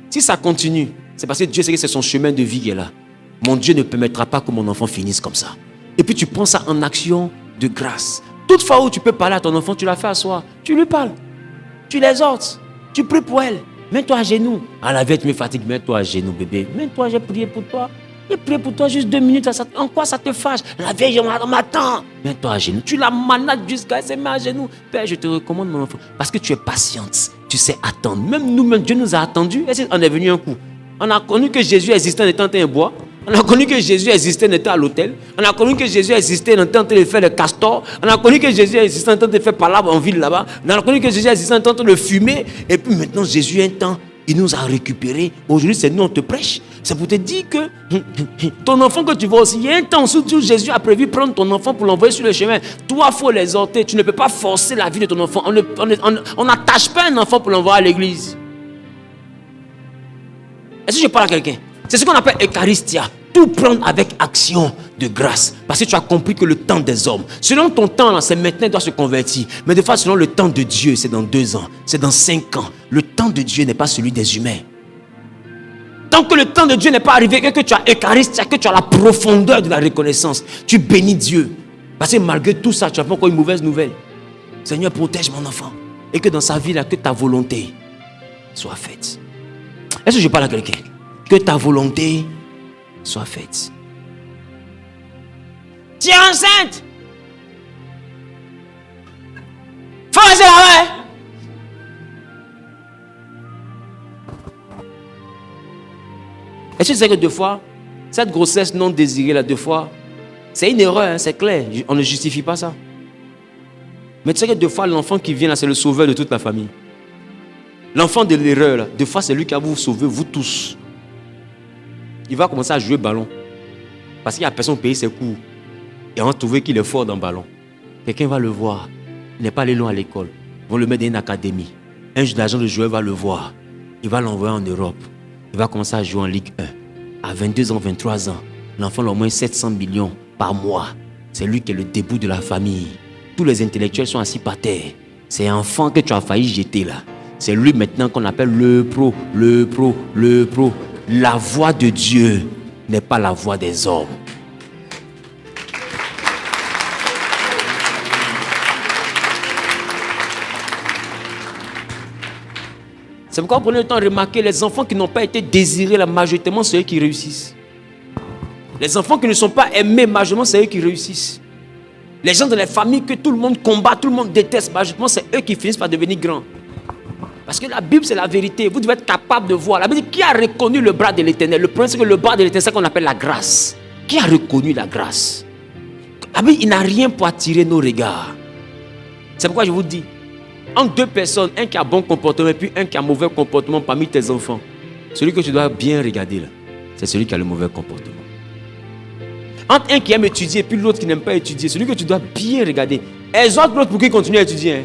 Speaker 1: Si ça continue, c'est parce que Dieu sait que c'est son chemin de vie qui est là. Mon Dieu ne permettra pas que mon enfant finisse comme ça. Et puis tu prends ça en action de grâce. Toute fois où tu peux parler à ton enfant, tu la fais asseoir. Tu lui parles. Tu l'exhortes. Tu pries pour elle. Mets-toi à genoux. À la veille, tu me fatigues. Mets-toi à genoux, bébé. Mets-toi, j'ai prié pour toi. J'ai prié pour toi juste 2 minutes. En quoi ça te fâche? La veille, on m'attend. Mets-toi à genoux. Tu la manades jusqu'à elle se met à genoux. Père, je te recommande mon enfant. Parce que tu es patiente. Tu sais attendre. Même nous-mêmes, Dieu nous a attendus. On est venu un coup. On a connu que Jésus existait en étant un bois. On a connu que Jésus existait en étant à l'hôtel. On a connu que Jésus existait en étant en train de faire le castor. On a connu que Jésus existait en train de faire palabre en ville là-bas. On a connu que Jésus existait en train de fumer. Et puis maintenant, Jésus, un temps, il nous a récupérés. Aujourd'hui, c'est nous, on te prêche. C'est pour te dire que ton enfant que tu vois aussi, il y a un temps où Jésus a prévu prendre ton enfant pour l'envoyer sur le chemin. Toi, il faut l'exhorter. Tu ne peux pas forcer la vie de ton enfant. On n'attache pas un enfant pour l'envoyer à l'église. Est-ce que je parle à quelqu'un? C'est ce qu'on appelle Eucharistia. Tout prendre avec action de grâce. Parce que tu as compris que le temps des hommes, selon ton temps, là, c'est maintenant, il doit se convertir. Mais des fois, selon le temps de Dieu, c'est dans 2 ans, c'est dans 5 ans. Le temps de Dieu n'est pas celui des humains. Tant que le temps de Dieu n'est pas arrivé, que tu as Eucharistia, que tu as la profondeur de la reconnaissance, tu bénis Dieu. Parce que malgré tout ça, tu n'as pas encore une mauvaise nouvelle. Seigneur, protège mon enfant. Et que dans sa vie, là, que ta volonté soit faite. Est-ce que je parle à quelqu'un? Que ta volonté soit faite. Tu es enceinte. Faut rester là-bas. Est-ce que tu sais que 2 fois, cette grossesse non désirée là, 2 fois, c'est une erreur, hein, c'est clair. On ne justifie pas ça. Mais tu sais que 2 fois, l'enfant qui vient là, c'est le sauveur de toute la famille. L'enfant de l'erreur là, 2 fois, c'est lui qui va vous sauver, vous tous. Il va commencer à jouer ballon. Parce qu'il n'y a personne pour payer ses cours. Et on va trouver qu'il est fort dans le ballon. Quelqu'un va le voir. Il n'est pas allé loin à l'école. Ils vont le mettre dans une académie. Un agent de joueur va le voir. Il va l'envoyer en Europe. Il va commencer à jouer en Ligue 1. À 22 ans, 23 ans, l'enfant a au moins 700 millions par mois. C'est lui qui est le début de la famille. Tous les intellectuels sont assis par terre. C'est un enfant que tu as failli jeter là. C'est lui maintenant qu'on appelle le pro. La voix de Dieu n'est pas la voix des hommes. C'est pourquoi prenez le temps de remarquer les enfants qui n'ont pas été désirés, la majoritairement, c'est eux qui réussissent. Les enfants qui ne sont pas aimés, majoritairement, c'est eux qui réussissent. Les gens de la famille que tout le monde combat, tout le monde déteste, majoritairement, c'est eux qui finissent par devenir grands. Parce que la Bible, c'est la vérité. Vous devez être capable de voir. La Bible dit, qui a reconnu le bras de l'Éternel? Le problème, c'est que le bras de l'Éternel, c'est ce qu'on appelle la grâce. Qui a reconnu la grâce? La Bible, il n'a rien pour attirer nos regards. C'est pourquoi je vous dis, entre 2 personnes, un qui a bon comportement et puis un qui a mauvais comportement parmi tes enfants, celui que tu dois bien regarder, là, c'est celui qui a le mauvais comportement. Entre un qui aime étudier et puis l'autre qui n'aime pas étudier, celui que tu dois bien regarder. Exhorte l'autre pour qu'il continue à étudier. Hein.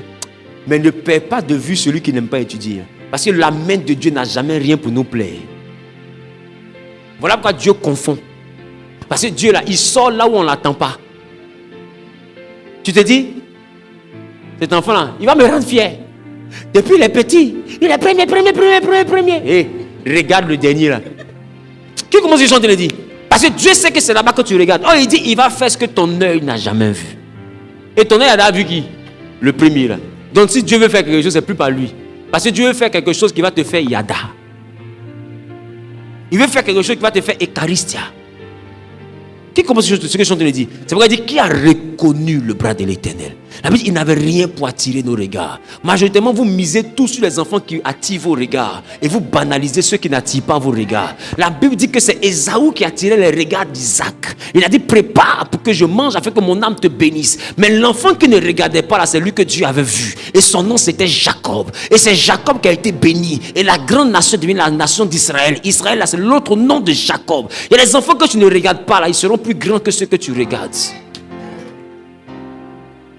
Speaker 1: Mais ne perds pas de vue celui qui n'aime pas étudier. Parce que la main de Dieu n'a jamais rien pour nous plaire. Voilà pourquoi Dieu confond. Parce que Dieu là, il sort là où on ne l'attend pas. Tu te dis, cet enfant-là, il va me rendre fier. Depuis les petits, il est premier. Et regarde le dernier là. Qui commence à chanter, il dit? Parce que Dieu sait que c'est là-bas que tu regardes. Oh, il dit, il va faire ce que ton œil n'a jamais vu. Et ton œil a vu qui? Le premier là. Donc si Dieu veut faire quelque chose, c'est plus par lui. Parce que Dieu veut faire quelque chose qui va te faire yada. Il veut faire quelque chose qui va te faire eucharistia. Qui commence ce que je suis en train de dire? C'est pourquoi il dit, qui a reconnu le bras de l'Éternel? La Bible dit, il n'avait rien pour attirer nos regards. Majoritairement, vous misez tous sur les enfants qui attirent vos regards. Et vous banalisez ceux qui n'attirent pas vos regards. La Bible dit que c'est Ésaü qui attirait les regards d'Isaac. Il a dit, prépare pour que je mange afin que mon âme te bénisse. Mais l'enfant qui ne regardait pas là, c'est lui que Dieu avait vu. Et son nom c'était Jacob. Et c'est Jacob qui a été béni. Et la grande nation devient la nation d'Israël. Israël là, c'est l'autre nom de Jacob. Il y a les enfants que tu ne regardes pas là, ils seront plus grands que ceux que tu regardes.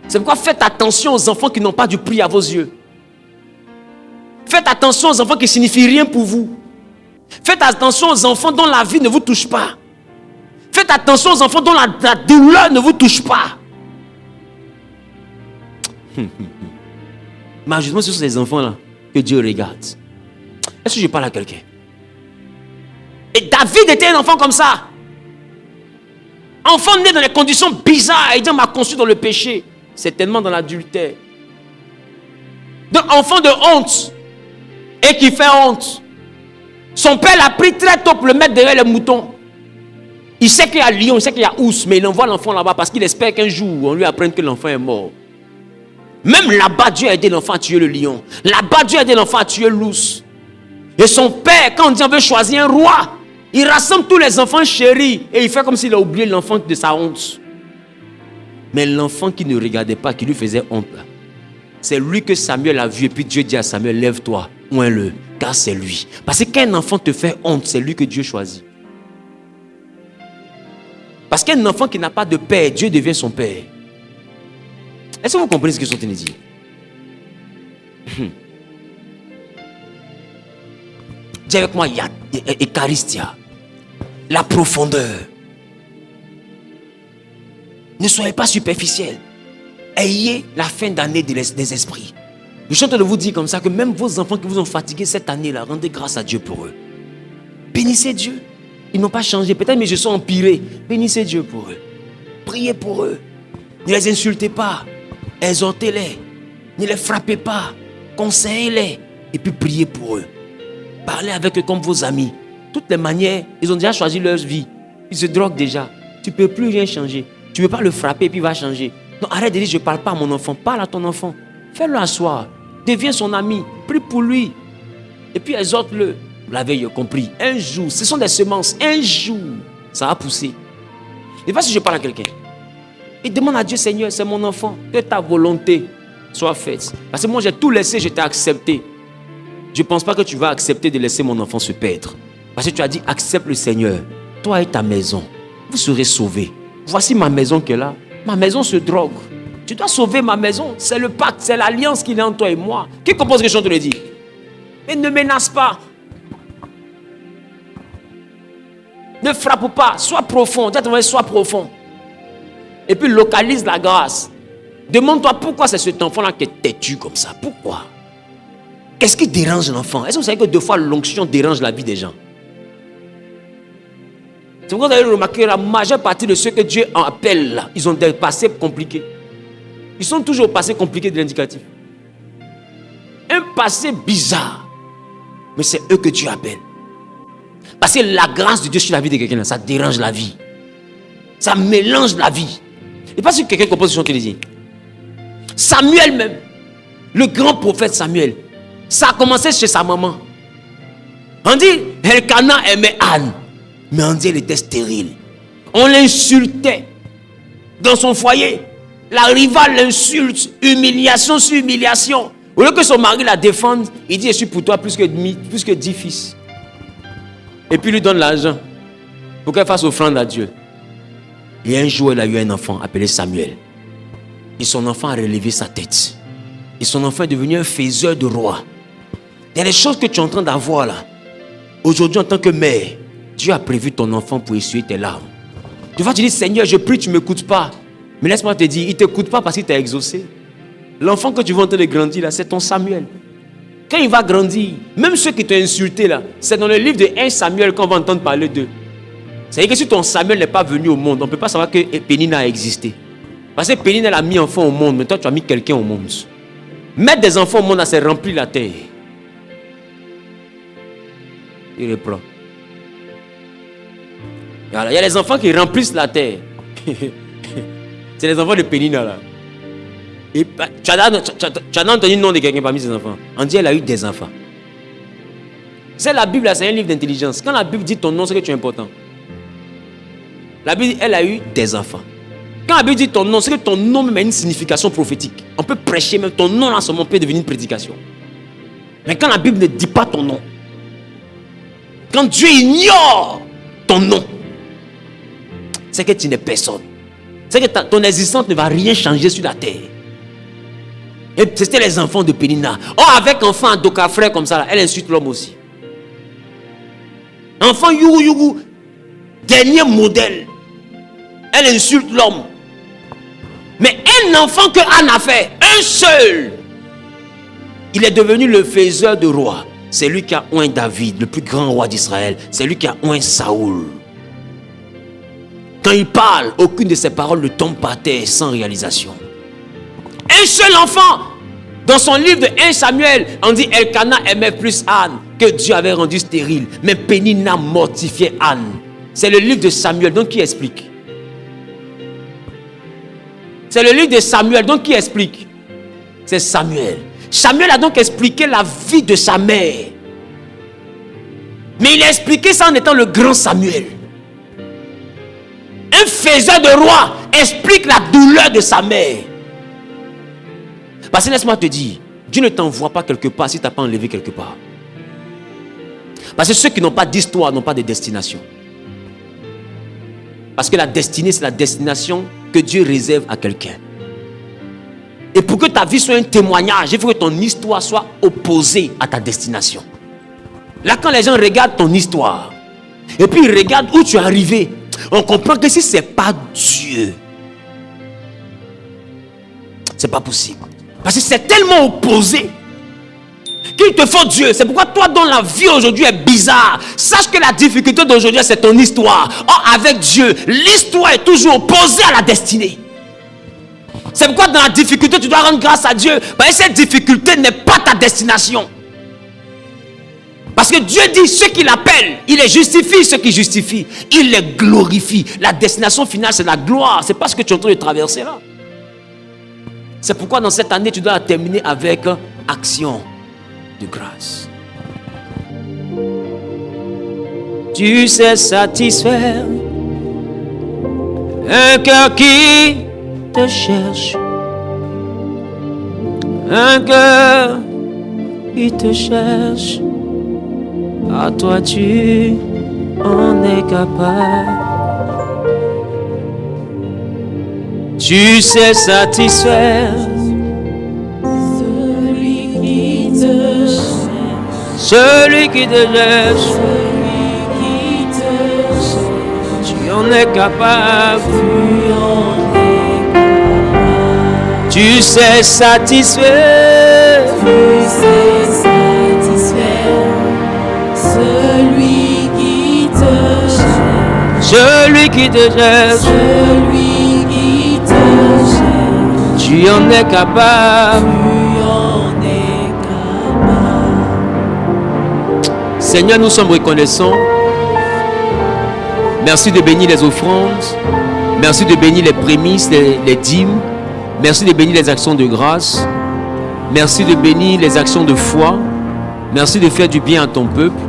Speaker 1: C'est pourquoi faites attention aux enfants qui n'ont pas du prix à vos yeux. Faites attention aux enfants qui ne signifient rien pour vous. Faites attention aux enfants dont la vie ne vous touche pas. Faites attention aux enfants dont la douleur ne vous touche pas. Mais justement, ce sont ces enfants-là que Dieu regarde. Est-ce que je parle à quelqu'un? Et David était un enfant comme ça. Enfant né dans des conditions bizarres. Il dit, on m'a conçu dans le péché. Certainement dans l'adultère. Donc enfant de honte. Et qui fait honte. Son père l'a pris très tôt pour le mettre derrière les moutons. Il sait qu'il y a lion, il sait qu'il y a ours. Mais il envoie l'enfant là-bas parce qu'il espère qu'un jour on lui apprenne que l'enfant est mort. Même là-bas Dieu a aidé l'enfant à tuer le lion. Là-bas Dieu a aidé l'enfant à tuer l'ours. Et son père, quand on dit on veut choisir un roi, il rassemble tous les enfants chéris. Et il fait comme s'il a oublié l'enfant de sa honte. Mais l'enfant qui ne regardait pas, qui lui faisait honte, c'est lui que Samuel a vu. Et puis Dieu dit à Samuel, lève-toi, oins-le, car c'est lui. Parce que quand un enfant te fait honte, c'est lui que Dieu choisit. Parce qu'un enfant qui n'a pas de père, Dieu devient son père. Est-ce que vous comprenez ce que je suis en train de dire? Dis avec moi, il y a Eucharistia. La profondeur. Ne soyez pas superficiels. Ayez la fin d'année des esprits. Je suis en train de vous dire comme ça que même vos enfants qui vous ont fatigué cette année-là, rendez grâce à Dieu pour eux. Bénissez Dieu. Ils n'ont pas changé. Peut-être mais je suis empiré. Bénissez Dieu pour eux. Priez pour eux. Ne les insultez pas. Exhortez-les. Ne les frappez pas. Conseillez-les. Et puis priez pour eux. Parlez avec eux comme vos amis. Toutes les manières, ils ont déjà choisi leur vie. Ils se droguent déjà. Tu ne peux plus rien changer. Tu ne peux pas le frapper et puis il va changer. Non, arrête de dire je ne parle pas à mon enfant. Parle à ton enfant. Fais-le asseoir. Deviens son ami. Prie pour lui. Et puis exhorte-le. Vous l'avez compris. Un jour, ce sont des semences. Un jour, ça va pousser. Et pas si je parle à quelqu'un. Et demande à Dieu, Seigneur, c'est mon enfant. Que ta volonté soit faite. Parce que moi, j'ai tout laissé, je t'ai accepté. Je ne pense pas que tu vas accepter de laisser mon enfant se perdre. Parce que tu as dit, accepte le Seigneur. Toi et ta maison, vous serez sauvés. Voici ma maison qui est là. Ma maison se drogue. Tu dois sauver ma maison. C'est le pacte, c'est l'alliance qu'il y a entre toi et moi. Qui compose ce que je te le dis? Et ne menace pas. Ne frappe pas. Sois profond. Dis-toi, sois profond. Et puis localise la grâce. Demande-toi pourquoi c'est cet enfant-là qui est têtu comme ça. Pourquoi? Qu'est-ce qui dérange l'enfant? Est-ce que vous savez que deux fois l'onction dérange la vie des gens? C'est pourquoi vous avez remarqué la majeure partie de ceux que Dieu appelle là, ils ont des passés compliqués. Ils sont toujours au passé compliqué de l'indicatif. Un passé bizarre. Mais c'est eux que Dieu appelle. Parce que la grâce de Dieu sur la vie de quelqu'un, ça dérange la vie. Ça mélange la vie. Et pas si quelqu'un comprend ce que je dis. Samuel même, le grand prophète Samuel, ça a commencé chez sa maman. On dit, Elkana aimait Anne. Mais on dit, elle était stérile. On l'insultait. Dans son foyer, la rivale l'insulte, humiliation sur humiliation. Au lieu que son mari la défende, il dit, je suis pour toi plus que 10 fils. Et puis il lui donne l'argent pour qu'elle fasse offrande à Dieu. Et un jour, elle a eu un enfant appelé Samuel. Et son enfant a relevé sa tête. Et son enfant est devenu un faiseur de roi. Il y a des choses que tu es en train d'avoir là. Aujourd'hui, en tant que mère, Dieu a prévu ton enfant pour essuyer tes larmes. Tu vas te dire, Seigneur, je prie, tu ne m'écoutes pas. Mais laisse-moi te dire, il ne t'écoute pas parce qu'il t'a exaucé. L'enfant que tu vas en train de grandir là, c'est ton Samuel. Quand il va grandir, même ceux qui t'ont insulté là, c'est dans le livre de 1 Samuel qu'on va entendre parler d'eux. C'est-à-dire que si ton Samuel n'est pas venu au monde, on ne peut pas savoir que Pénina a existé. Parce que Pénina elle a mis enfant au monde, mais toi tu as mis quelqu'un au monde. Mettre des enfants au monde, c'est remplir la terre. Il reprend. Voilà, il y a les enfants qui remplissent la terre. C'est les enfants de Pénina là. Et tu as entendu le nom de quelqu'un parmi ses enfants. On dit elle a eu des enfants. C'est la Bible, c'est un livre d'intelligence. Quand la Bible dit ton nom, c'est que tu es important. La Bible dit elle a eu des enfants. Quand la Bible dit ton nom, c'est que ton nom même a une signification prophétique. On peut prêcher, même ton nom en ce moment peut devenir une prédication. Mais quand la Bible ne dit pas ton nom, quand Dieu ignore ton nom, c'est que tu n'es personne. C'est que ton existence ne va rien changer sur la terre. Et c'était les enfants de Pénina. Oh, avec enfant Adoka frère comme ça, là, elle insulte l'homme aussi. Enfant Yougou, dernier modèle. Elle insulte l'homme. Mais un enfant que Anne a fait, un seul, il est devenu le faiseur de roi. C'est lui qui a oint David, le plus grand roi d'Israël. C'est lui qui a oint Saoul. Quand il parle, aucune de ses paroles ne tombe par terre sans réalisation. Un seul enfant. Dans son livre de 1 Samuel, on dit Elkana aimait plus Anne que Dieu avait rendu stérile. Mais Pénina mortifiait Anne. C'est le livre de Samuel, donc qui explique? C'est le livre de Samuel, donc qui explique? C'est Samuel. Samuel a donc expliqué la vie de sa mère. Mais il a expliqué ça en étant le grand Samuel. Un faiseur de roi explique la douleur de sa mère. Parce que laisse-moi te dire, Dieu ne t'envoie pas quelque part si tu n'as pas enlevé quelque part. Parce que ceux qui n'ont pas d'histoire n'ont pas de destination. Parce que la destinée, c'est la destination que Dieu réserve à quelqu'un. Et pour que ta vie soit un témoignage, il faut que ton histoire soit opposée à ta destination. Là, quand les gens regardent ton histoire, et puis ils regardent où tu es arrivé, on comprend que si ce n'est pas Dieu, ce n'est pas possible. Parce que c'est tellement opposé qu'il te faut Dieu. C'est pourquoi toi dont la vie aujourd'hui est bizarre, sache que la difficulté d'aujourd'hui c'est ton histoire. Or avec Dieu, l'histoire est toujours opposée à la destinée. C'est pourquoi dans la difficulté tu dois rendre grâce à Dieu. Parce que cette difficulté n'est pas ta destination. Parce que Dieu dit ceux qui l'appellent, il les justifie, ceux qui justifient, il les glorifie. La destination finale c'est la gloire. C'est pas ce que tu es en train de traverser là. C'est pourquoi dans cette année, tu dois terminer avec action de grâce. Tu sais satisfaire un cœur qui te cherche. Un cœur qui te cherche. À toi tu en es capable. Tu sais satisfaire celui qui te cherche. Celui qui te cherche. Tu en es capable. Tu sais satisfaire. Tu sais satisfaire celui qui te cherche. Celui qui te cherche. Tu en es capable. Seigneur, nous sommes reconnaissants. Merci de bénir les offrandes. Merci de bénir les prémices, les dîmes. Merci de bénir les actions de grâce. Merci de bénir les actions de foi. Merci de faire du bien à ton peuple.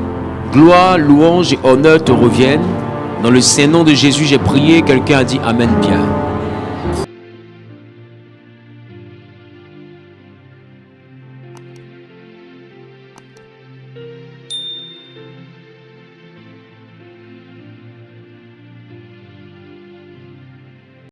Speaker 1: Gloire, louange et honneur te reviennent. Dans le Saint-Nom de Jésus, j'ai prié. Quelqu'un a dit Amen bien.